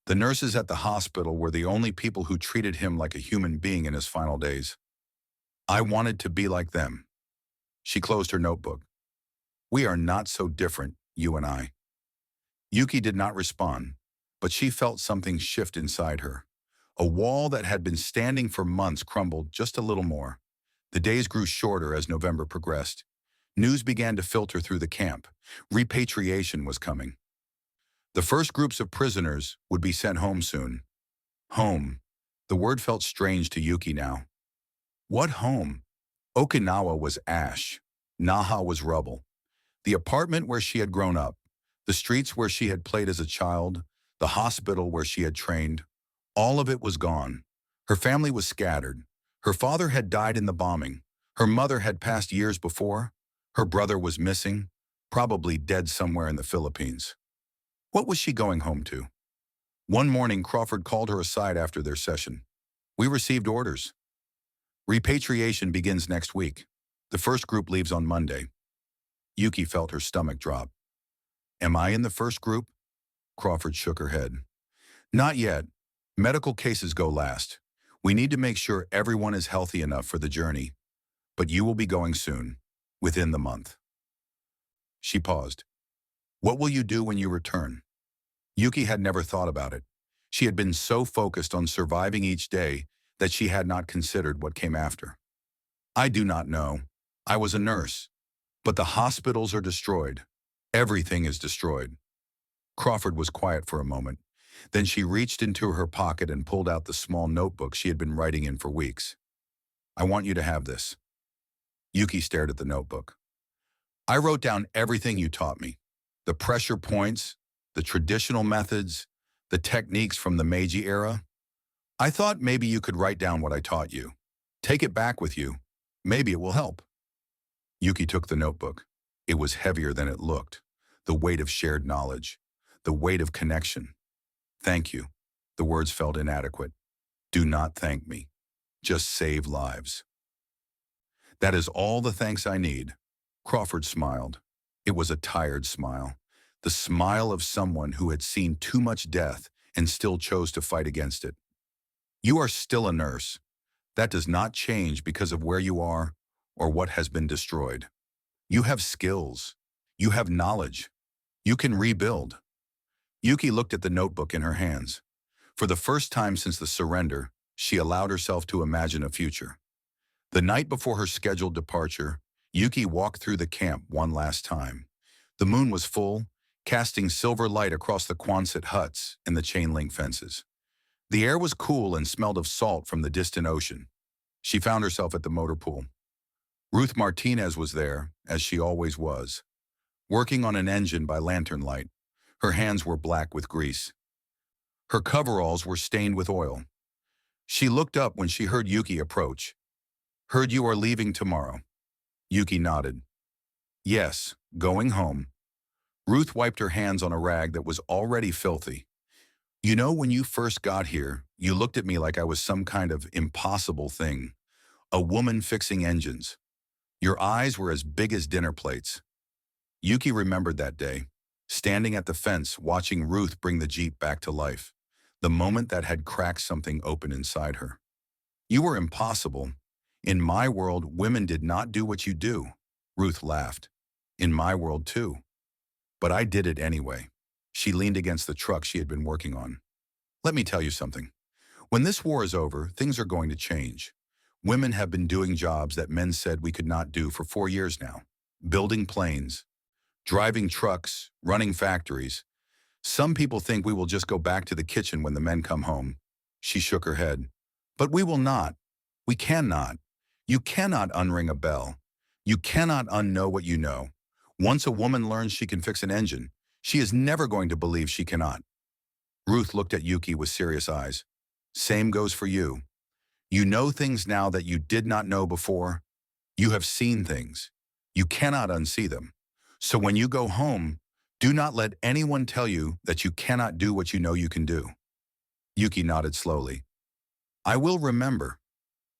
The nurses at the hospital were the only people who treated him like a human being in his final days. I wanted to be like them." She closed her notebook. "We are not so different, you and I." Yuki did not respond, but she felt something shift inside her. A wall that had been standing for months crumbled just a little more. The days grew shorter as November progressed. News began to filter through the camp. Repatriation was coming. The first groups of prisoners would be sent home soon. Home. The word felt strange to Yuki now. What home? Okinawa was ash. Naha was rubble. The apartment where she had grown up, the streets where she had played as a child, the hospital where she had trained, all of it was gone. Her family was scattered. Her father had died in the bombing. Her mother had passed years before. Her brother was missing, probably dead somewhere in the Philippines. What was she going home to? One morning, Crawford called her aside after their session. "We received orders. Repatriation begins next week. The first group leaves on Monday." Yuki felt her stomach drop. "Am I in the first group?" Crawford shook her head. "Not yet. Medical cases go last. We need to make sure everyone is healthy enough for the journey. But you will be going soon, within the month." She paused. "What will you do when you return?" Yuki had never thought about it. She had been so focused on surviving each day that she had not considered what came after. "I do not know. I was a nurse. But the hospitals are destroyed. Everything is destroyed." Crawford was quiet for a moment. Then she reached into her pocket and pulled out the small notebook she had been writing in for weeks. "I want you to have this." Yuki stared at the notebook. "I wrote down everything you taught me. The pressure points, the traditional methods, the techniques from the Meiji era. I thought maybe you could write down what I taught you. Take it back with you. Maybe it will help." Yuki took the notebook. It was heavier than it looked. The weight of shared knowledge. The weight of connection. "Thank you." The words felt inadequate. "Do not thank me. Just save lives." "That is all the thanks I need." Crawford smiled. It was a tired smile. The smile of someone who had seen too much death and still chose to fight against it. "You are still a nurse. That does not change because of where you are or what has been destroyed. You have skills. You have knowledge. You can rebuild." Yuki looked at the notebook in her hands. For the first time since the surrender, she allowed herself to imagine a future. The night before her scheduled departure, Yuki walked through the camp one last time. The moon was full, casting silver light across the Quonset huts and the chain-link fences. The air was cool and smelled of salt from the distant ocean. She found herself at the motor pool. Ruth Martinez was there, as she always was, working on an engine by lantern light. Her hands were black with grease. Her coveralls were stained with oil. She looked up when she heard Yuki approach. "Heard you are leaving tomorrow." Yuki nodded. "Yes, going home." Ruth wiped her hands on a rag that was already filthy. "You know, when you first got here, you looked at me like I was some kind of impossible thing. A woman fixing engines. Your eyes were as big as dinner plates." Yuki remembered that day. standing at the fence watching Ruth bring the Jeep back to life, the moment that had cracked something open inside her. You were impossible. In my world, women did not do what you do. Ruth laughed. In my world, too. But I did it anyway. She leaned against the truck she had been working on. Let me tell you something. When this war is over, things are going to change. Women have been doing jobs that men said we could not do for 4 years now. Building planes, driving trucks, running factories. Some people think we will just go back to the kitchen when the men come home. She shook her head. But we will not. We cannot. You cannot unring a bell. You cannot unknow what you know. Once a woman learns she can fix an engine, she is never going to believe she cannot. Ruth looked at Yuki with serious eyes. Same goes for you. You know things now that you did not know before. You have seen things. You cannot unsee them. So when you go home, do not let anyone tell you that you cannot do what you know you can do. Yuki nodded slowly. I will remember.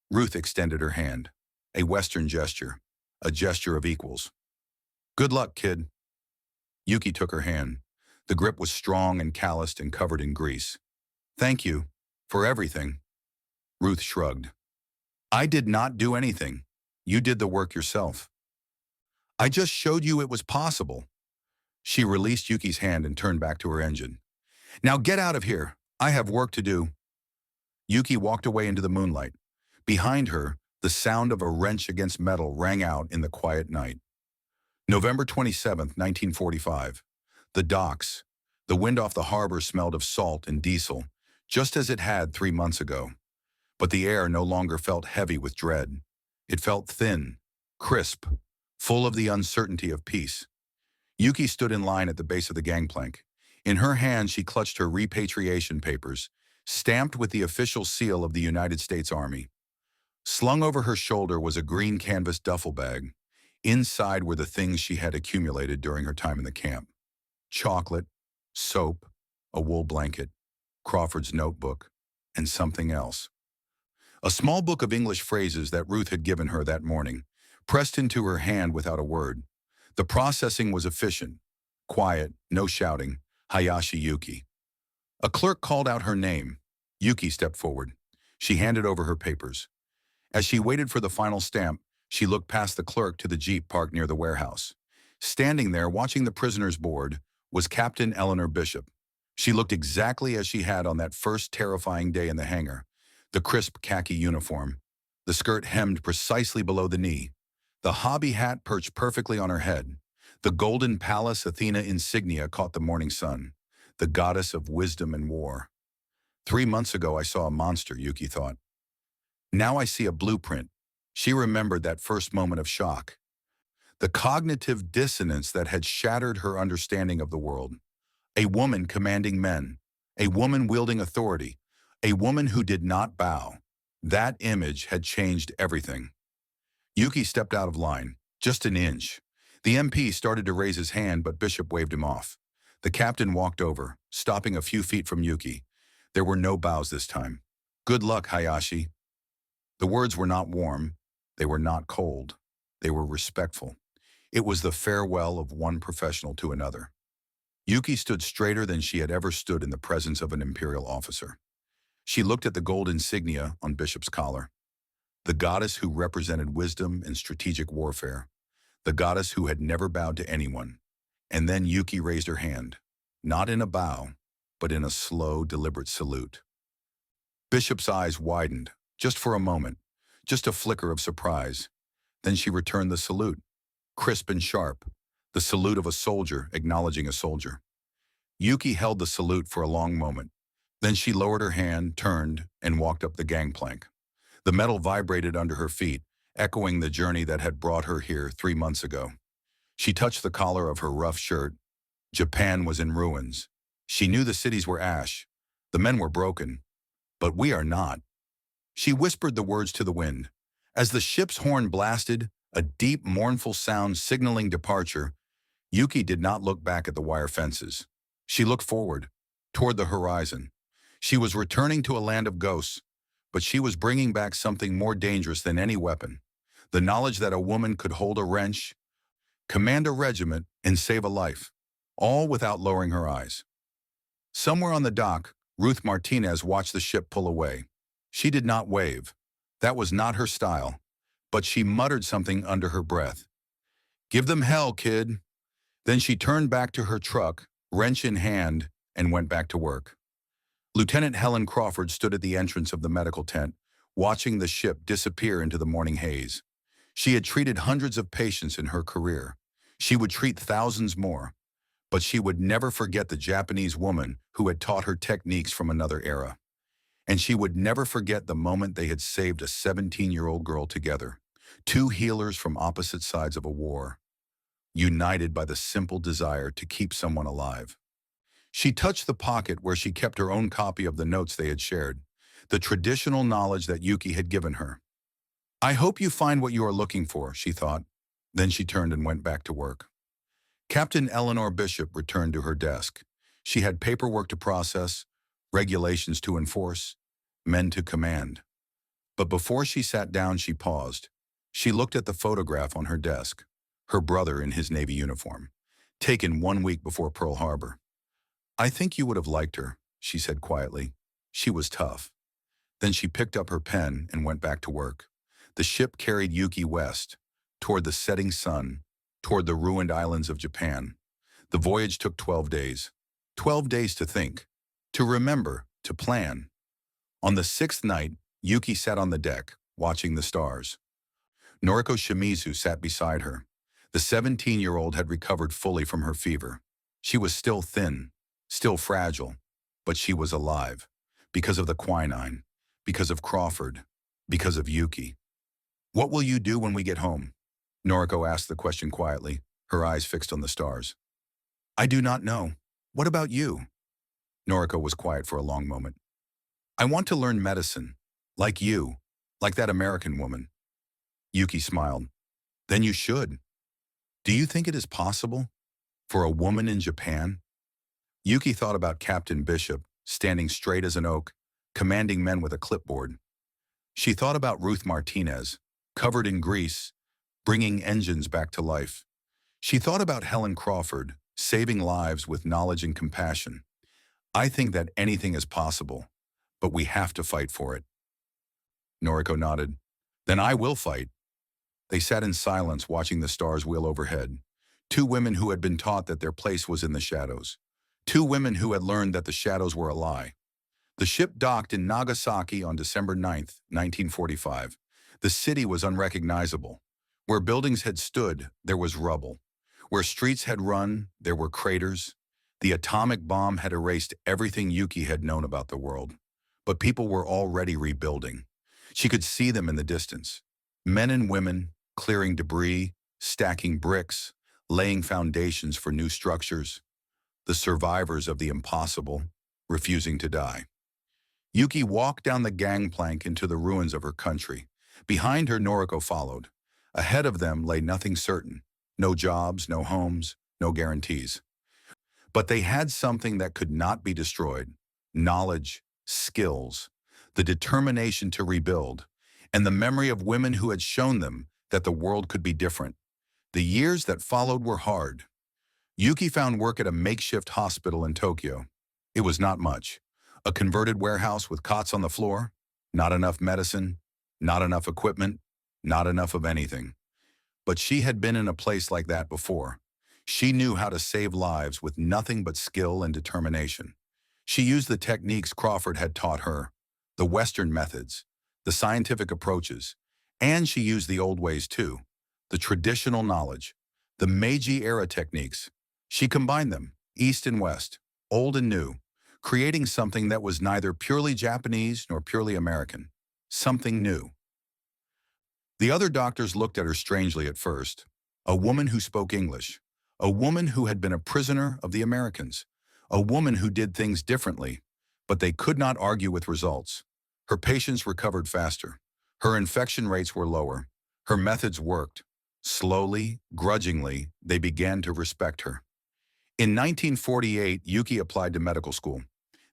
Ruth extended her hand, a Western gesture, a gesture of equals. Good luck, kid. Yuki took her hand. The grip was strong and calloused and covered in grease. Thank you, for everything. Ruth shrugged. I did not do anything. You did the work yourself. I just showed you it was possible. She released Yuki's hand and turned back to her engine. Now get out of here. I have work to do. Yuki walked away into the moonlight. Behind her, the sound of a wrench against metal rang out in the quiet night. November 27, 1945. The docks. The wind off the harbor smelled of salt and diesel, just as it had 3 months ago. But the air no longer felt heavy with dread. It felt thin, crisp, full of the uncertainty of peace. Yuki stood in line at the base of the gangplank. In her hand, she clutched her repatriation papers, stamped with the official seal of the United States Army. Slung over her shoulder was a green canvas duffel bag. Inside were the things she had accumulated during her time in the camp. Chocolate, soap, a wool blanket, Crawford's notebook, and something else. A small book of English phrases that Ruth had given her that morning, pressed into her hand without a word. The processing was efficient, quiet, no shouting. Hayashi Yuki. A clerk called out her name. Yuki stepped forward. She handed over her papers. As she waited for the final stamp, she looked past the clerk to the Jeep parked near the warehouse. Standing there, watching the prisoners board, was Captain Eleanor Bishop. She looked exactly as she had on that first terrifying day in the hangar. The crisp khaki uniform, the skirt hemmed precisely below the knee, the hobby hat perched perfectly on her head. The golden palace Athena insignia caught the morning sun, the goddess of wisdom and war. 3 months ago I saw a monster, Yuki thought. Now I see a blueprint. She remembered that first moment of shock. The cognitive dissonance that had shattered her understanding of the world. A woman commanding men. A woman wielding authority. A woman who did not bow. That image had changed everything. Yuki stepped out of line, just an inch. The MP started to raise his hand, but Bishop waved him off. The captain walked over, stopping a few feet from Yuki. There were no bows this time. Good luck, Hayashi. The words were not warm. They were not cold. They were respectful. It was the farewell of one professional to another. Yuki stood straighter than she had ever stood in the presence of an imperial officer. She looked at the gold insignia on Bishop's collar. The goddess who represented wisdom and strategic warfare. The goddess who had never bowed to anyone. And then Yuki raised her hand, not in a bow, but in a slow, deliberate salute. Bishop's eyes widened, just for a moment, just a flicker of surprise. Then she returned the salute, crisp and sharp, the salute of a soldier acknowledging a soldier. Yuki held the salute for a long moment. Then she lowered her hand, turned, and walked up the gangplank. The metal vibrated under her feet, echoing the journey that had brought her here 3 months ago. She touched the collar of her rough shirt. Japan was in ruins. She knew the cities were ash. The men were broken. But we are not. She whispered the words to the wind. As the ship's horn blasted, a deep, mournful sound signaling departure, Yuki did not look back at the wire fences. She looked forward, toward the horizon. She was returning to a land of ghosts, but she was bringing back something more dangerous than any weapon. The knowledge that a woman could hold a wrench, command a regiment, and save a life. all without lowering her eyes. Somewhere on the dock, Ruth Martinez watched the ship pull away. She did not wave. That was not her style. But she muttered something under her breath. "Give them hell, kid." Then she turned back to her truck, wrench in hand, and went back to work. Lieutenant Helen Crawford stood at the entrance of the medical tent, watching the ship disappear into the morning haze. She had treated hundreds of patients in her career. She would treat thousands more. But she would never forget the Japanese woman who had taught her techniques from another era. And she would never forget the moment they had saved a 17-year-old girl together, two healers from opposite sides of a war, united by the simple desire to keep someone alive. She touched the pocket where she kept her own copy of the notes they had shared, the traditional knowledge that Yuki had given her. "I hope you find what you are looking for," she thought. Then she turned and went back to work. Captain Eleanor Bishop returned to her desk. She had paperwork to process, regulations to enforce, men to command. But before she sat down, she paused. She looked at the photograph on her desk, her brother in his Navy uniform, taken 1 week before Pearl Harbor. "I think you would have liked her," she said quietly. "She was tough." Then she picked up her pen and went back to work. The ship carried Yuki west, toward the setting sun, toward the ruined islands of Japan. The voyage took 12 days. 12 days to think, to remember, to plan. On the 6th night, Yuki sat on the deck, watching the stars. Noriko Shimizu sat beside her. The 17-year-old had recovered fully from her fever. She was still thin, still fragile, but she was alive, because of the quinine, because of Crawford, because of Yuki. "What will you do when we get home?" Noriko asked the question quietly, her eyes fixed on the stars. "I do not know. What about you?" Noriko was quiet for a long moment. "I want to learn medicine, like you, like that American woman." Yuki smiled. "Then you should. Do you think it is possible? For a woman in Japan?" Yuki thought about Captain Bishop, standing straight as an oak, commanding men with a clipboard. She thought about Ruth Martinez, covered in grease, bringing engines back to life. She thought about Helen Crawford, saving lives with knowledge and compassion. "I think that anything is possible, but we have to fight for it." Noriko nodded. "Then I will fight." They sat in silence, watching the stars wheel overhead. Two women who had been taught that their place was in the shadows. Two women who had learned that the shadows were a lie. The ship docked in Nagasaki on December 9th, 1945. The city was unrecognizable. Where buildings had stood, there was rubble. Where streets had run, there were craters. The atomic bomb had erased everything Yuki had known about the world. But people were already rebuilding. She could see them in the distance. Men and women, clearing debris, stacking bricks, laying foundations for new structures. The survivors of the impossible, refusing to die. Yuki walked down the gangplank into the ruins of her country. Behind her, Noriko followed. Ahead of them lay nothing certain. No jobs, no homes, no guarantees. But they had something that could not be destroyed. Knowledge, skills, the determination to rebuild, and the memory of women who had shown them that the world could be different. The years that followed were hard. Yuki found work at a makeshift hospital in Tokyo. It was not much. A converted warehouse with cots on the floor, not enough medicine, not enough equipment, not enough of anything. But she had been in a place like that before. She knew how to save lives with nothing but skill and determination. She used the techniques Crawford had taught her, the Western methods, the scientific approaches, and she used the old ways too, the traditional knowledge, the Meiji-era techniques. She combined them, East and West, old and new, creating something that was neither purely Japanese nor purely American, something new. The other doctors looked at her strangely at first. A woman who spoke English, a woman who had been a prisoner of the Americans, a woman who did things differently, but they could not argue with results. Her patients recovered faster. Her infection rates were lower. Her methods worked. Slowly, grudgingly, they began to respect her. In 1948, Yuki applied to medical school.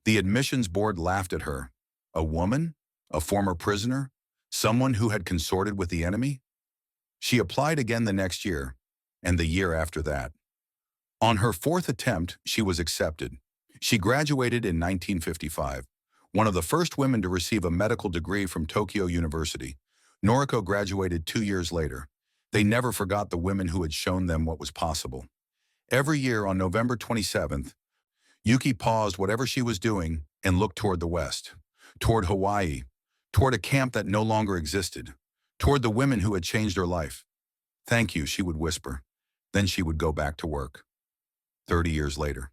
The admissions board laughed at her. A woman? A former prisoner? Someone who had consorted with the enemy? She applied again the next year, and the year after that. On her fourth attempt, she was accepted. She graduated in 1955, one of the first women to receive a medical degree from Tokyo University. Noriko graduated 2 years later. They never forgot the women who had shown them what was possible. Every year on November 27th, Yuki paused whatever she was doing and looked toward the west, toward Hawaii, toward a camp that no longer existed, toward the women who had changed her life. "Thank you," she would whisper. Then she would go back to work. 30 years later.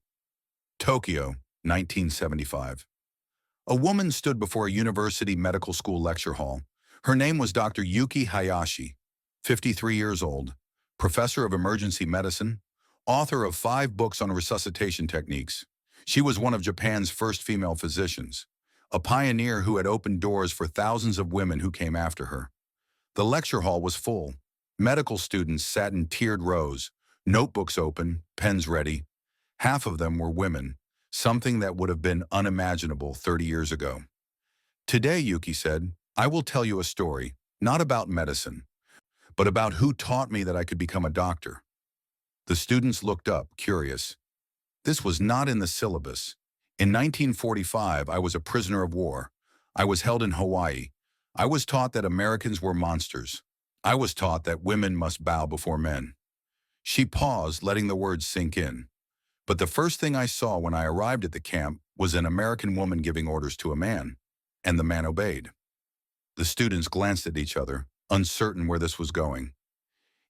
Tokyo, 1975. A woman stood before a university medical school lecture hall. Her name was Dr. Yuki Hayashi, 53 years old, professor of emergency medicine, author of 5 books on resuscitation techniques. She was one of Japan's first female physicians, a pioneer who had opened doors for thousands of women who came after her. The lecture hall was full. Medical students sat in tiered rows, notebooks open, pens ready. Half of them were women, something that would have been unimaginable 30 years ago. "Today," Yuki said, "I will tell you a story, not about medicine, but about who taught me that I could become a doctor." The students looked up, curious. This was not in the syllabus. In 1945, I was a prisoner of war. I was held in Hawaii. I was taught that Americans were monsters. I was taught that women must bow before men. She paused, letting the words sink in. But the first thing I saw when I arrived at the camp was an American woman giving orders to a man, and the man obeyed. The students glanced at each other, uncertain where this was going.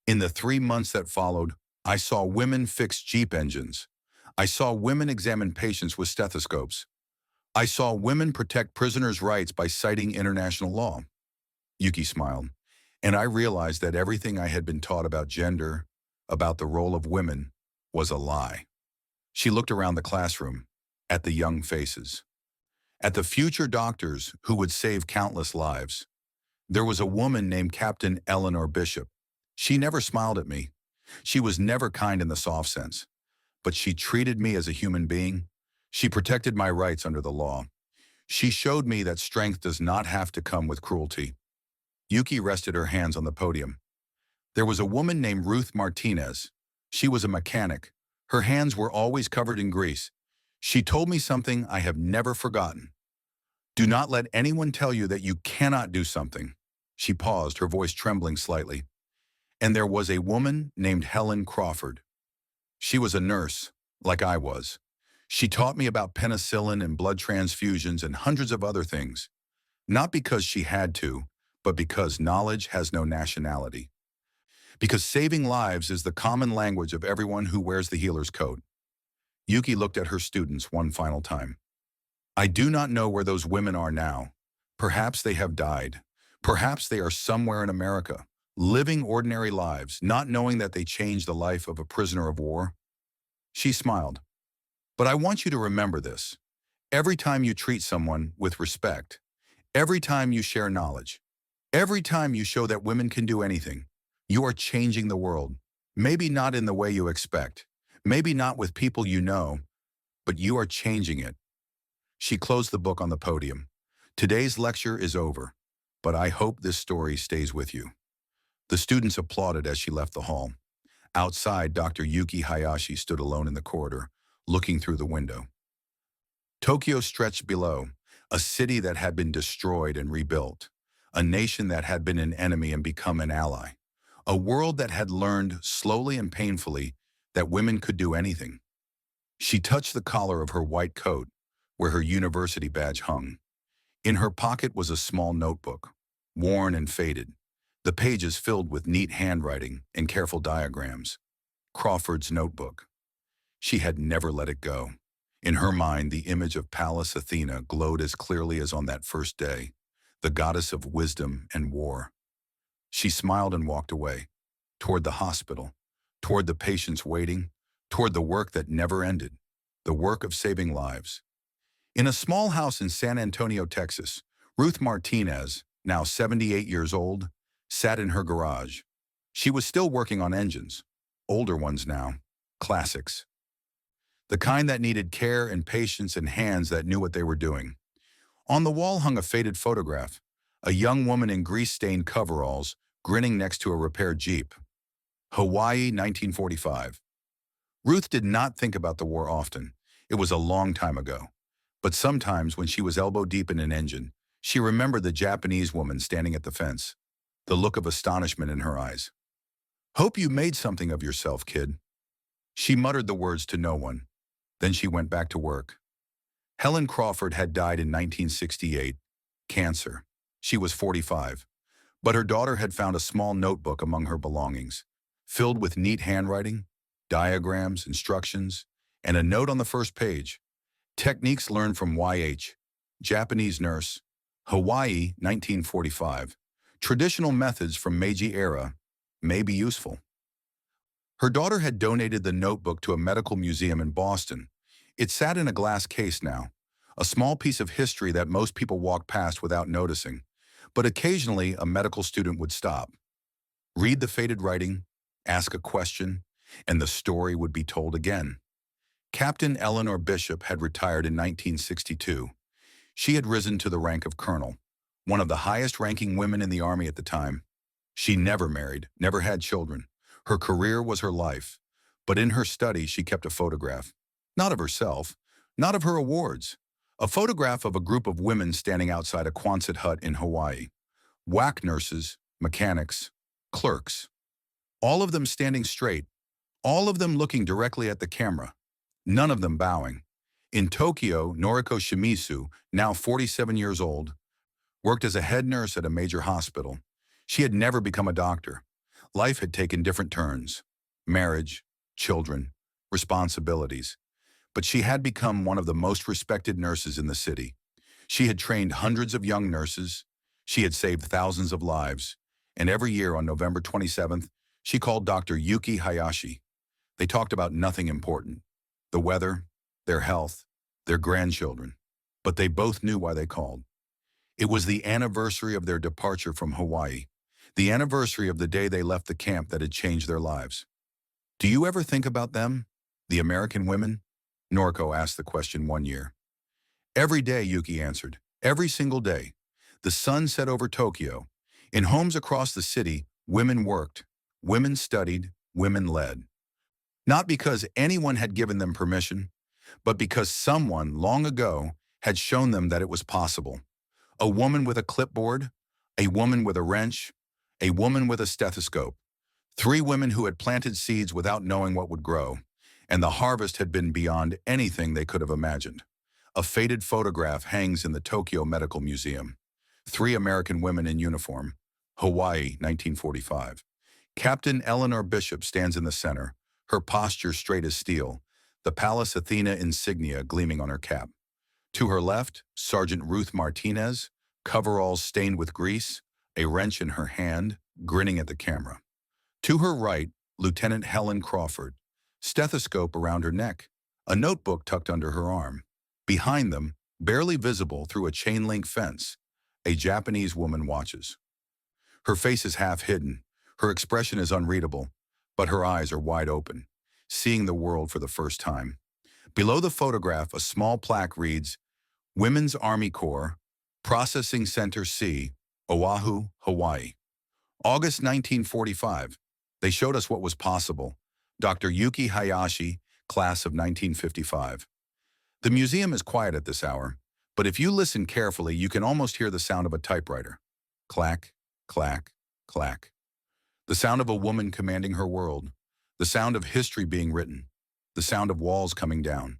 In the 3 months that followed, I saw women fix Jeep engines. I saw women examine patients with stethoscopes. I saw women protect prisoners' rights by citing international law. Yuki smiled, and I realized that everything I had been taught about gender, about the role of women, was a lie. She looked around the classroom, at the young faces, at the future doctors who would save countless lives. There was a woman named Captain Eleanor Bishop. She never smiled at me. She was never kind in the soft sense, but she treated me as a human being. She protected my rights under the law. She showed me that strength does not have to come with cruelty. Yuki rested her hands on the podium. There was a woman named Ruth Martinez. She was a mechanic. Her hands were always covered in grease. She told me something I have never forgotten. "Do not let anyone tell you that you cannot do something." She paused, her voice trembling slightly. And there was a woman named Helen Crawford. She was a nurse, like I was. She taught me about penicillin and blood transfusions and hundreds of other things. Not because she had to, but because knowledge has no nationality. Because saving lives is the common language of everyone who wears the healer's coat. Yuki looked at her students one final time. "I do not know where those women are now. Perhaps they have died. Perhaps they are somewhere in America, living ordinary lives, not knowing that they changed the life of a prisoner of war." She smiled. "But I want you to remember this. Every time you treat someone with respect, every time you share knowledge, every time you show that women can do anything, you are changing the world. Maybe not in the way you expect, maybe not with people you know, but you are changing it." She closed the book on the podium. "Today's lecture is over, but I hope this story stays with you." The students applauded as she left the hall. Outside, Dr. Yuki Hayashi stood alone in the corridor, looking through the window. Tokyo stretched below, a city that had been destroyed and rebuilt, a nation that had been an enemy and become an ally, a world that had learned slowly and painfully that women could do anything. She touched the collar of her white coat, where her university badge hung. In her pocket was a small notebook, worn and faded, the pages filled with neat handwriting and careful diagrams. Crawford's notebook. She had never let it go. In her mind, the image of Pallas Athena glowed as clearly as on that first day, the goddess of wisdom and war. She smiled and walked away, toward the hospital, toward the patients waiting, toward the work that never ended, the work of saving lives. In a small house in San Antonio, Texas, Ruth Martinez, now 78 years old, sat in her garage. She was still working on engines, older ones now, classics. The kind that needed care and patience and hands that knew what they were doing. On the wall hung a faded photograph, a young woman in grease-stained coveralls, grinning next to a repaired Jeep. Hawaii, 1945. Ruth did not think about the war often. It was a long time ago. But sometimes when she was elbow deep in an engine, she remembered the Japanese woman standing at the fence, the look of astonishment in her eyes. "Hope you made something of yourself, kid." She muttered the words to no one. Then she went back to work. Helen Crawford had died in 1968, cancer. She was 45. But her daughter had found a small notebook among her belongings, filled with neat handwriting, diagrams, instructions, and a note on the first page. Techniques learned from YH, Japanese nurse, Hawaii, 1945. Traditional methods from Meiji era may be useful. Her daughter had donated the notebook to a medical museum in Boston. It sat in a glass case now, a small piece of history that most people walk past without noticing. But occasionally, a medical student would stop, read the faded writing, ask a question, and the story would be told again. Captain Eleanor Bishop had retired in 1962. She had risen to the rank of colonel, one of the highest-ranking women in the Army at the time. She never married, never had children. Her career was her life. But in her study, she kept a photograph. Not of herself, not of her awards. A photograph of a group of women standing outside a Quonset hut in Hawaii. WAC nurses, mechanics, clerks. All of them standing straight, all of them looking directly at the camera, none of them bowing. In Tokyo, Noriko Shimizu, now 47 years old, worked as a head nurse at a major hospital. She had never become a doctor. Life had taken different turns. Marriage, children, responsibilities. But she had become one of the most respected nurses in the city. She had trained hundreds of young nurses. She had saved thousands of lives. And every year on November 27th, she called Dr. Yuki Hayashi. They talked about nothing important. The weather, their health, their grandchildren. But they both knew why they called. It was the anniversary of their departure from Hawaii. The anniversary of the day they left the camp that had changed their lives. "Do you ever think about them, the American women?" Noriko asked the question one year. "Every day," Yuki answered. "Every single day." The sun set over Tokyo. In homes across the city, women worked, women studied, women led. Not because anyone had given them permission, but because someone long ago had shown them that it was possible. A woman with a clipboard, a woman with a wrench, a woman with a stethoscope. 3 women who had planted seeds without knowing what would grow, and the harvest had been beyond anything they could have imagined. A faded photograph hangs in the Tokyo Medical Museum. 3 American women in uniform. Hawaii, 1945. Captain Eleanor Bishop stands in the center, her posture straight as steel, the Palace Athena insignia gleaming on her cap. To her left, Sergeant Ruth Martinez, coveralls stained with grease, a wrench in her hand, grinning at the camera. To her right, Lieutenant Helen Crawford, stethoscope around her neck, a notebook tucked under her arm. Behind them, barely visible through a chain-link fence, a Japanese woman watches. Her face is half hidden, her expression is unreadable, but her eyes are wide open, seeing the world for the first time. Below the photograph, a small plaque reads, Women's Army Corps, Processing Center C, Oahu, Hawaii. August 1945. They showed us what was possible. Dr. Yuki Hayashi, class of 1955. The museum is quiet at this hour, but if you listen carefully, you can almost hear the sound of a typewriter. Clack, clack, clack. The sound of a woman commanding her world. The sound of history being written. The sound of walls coming down.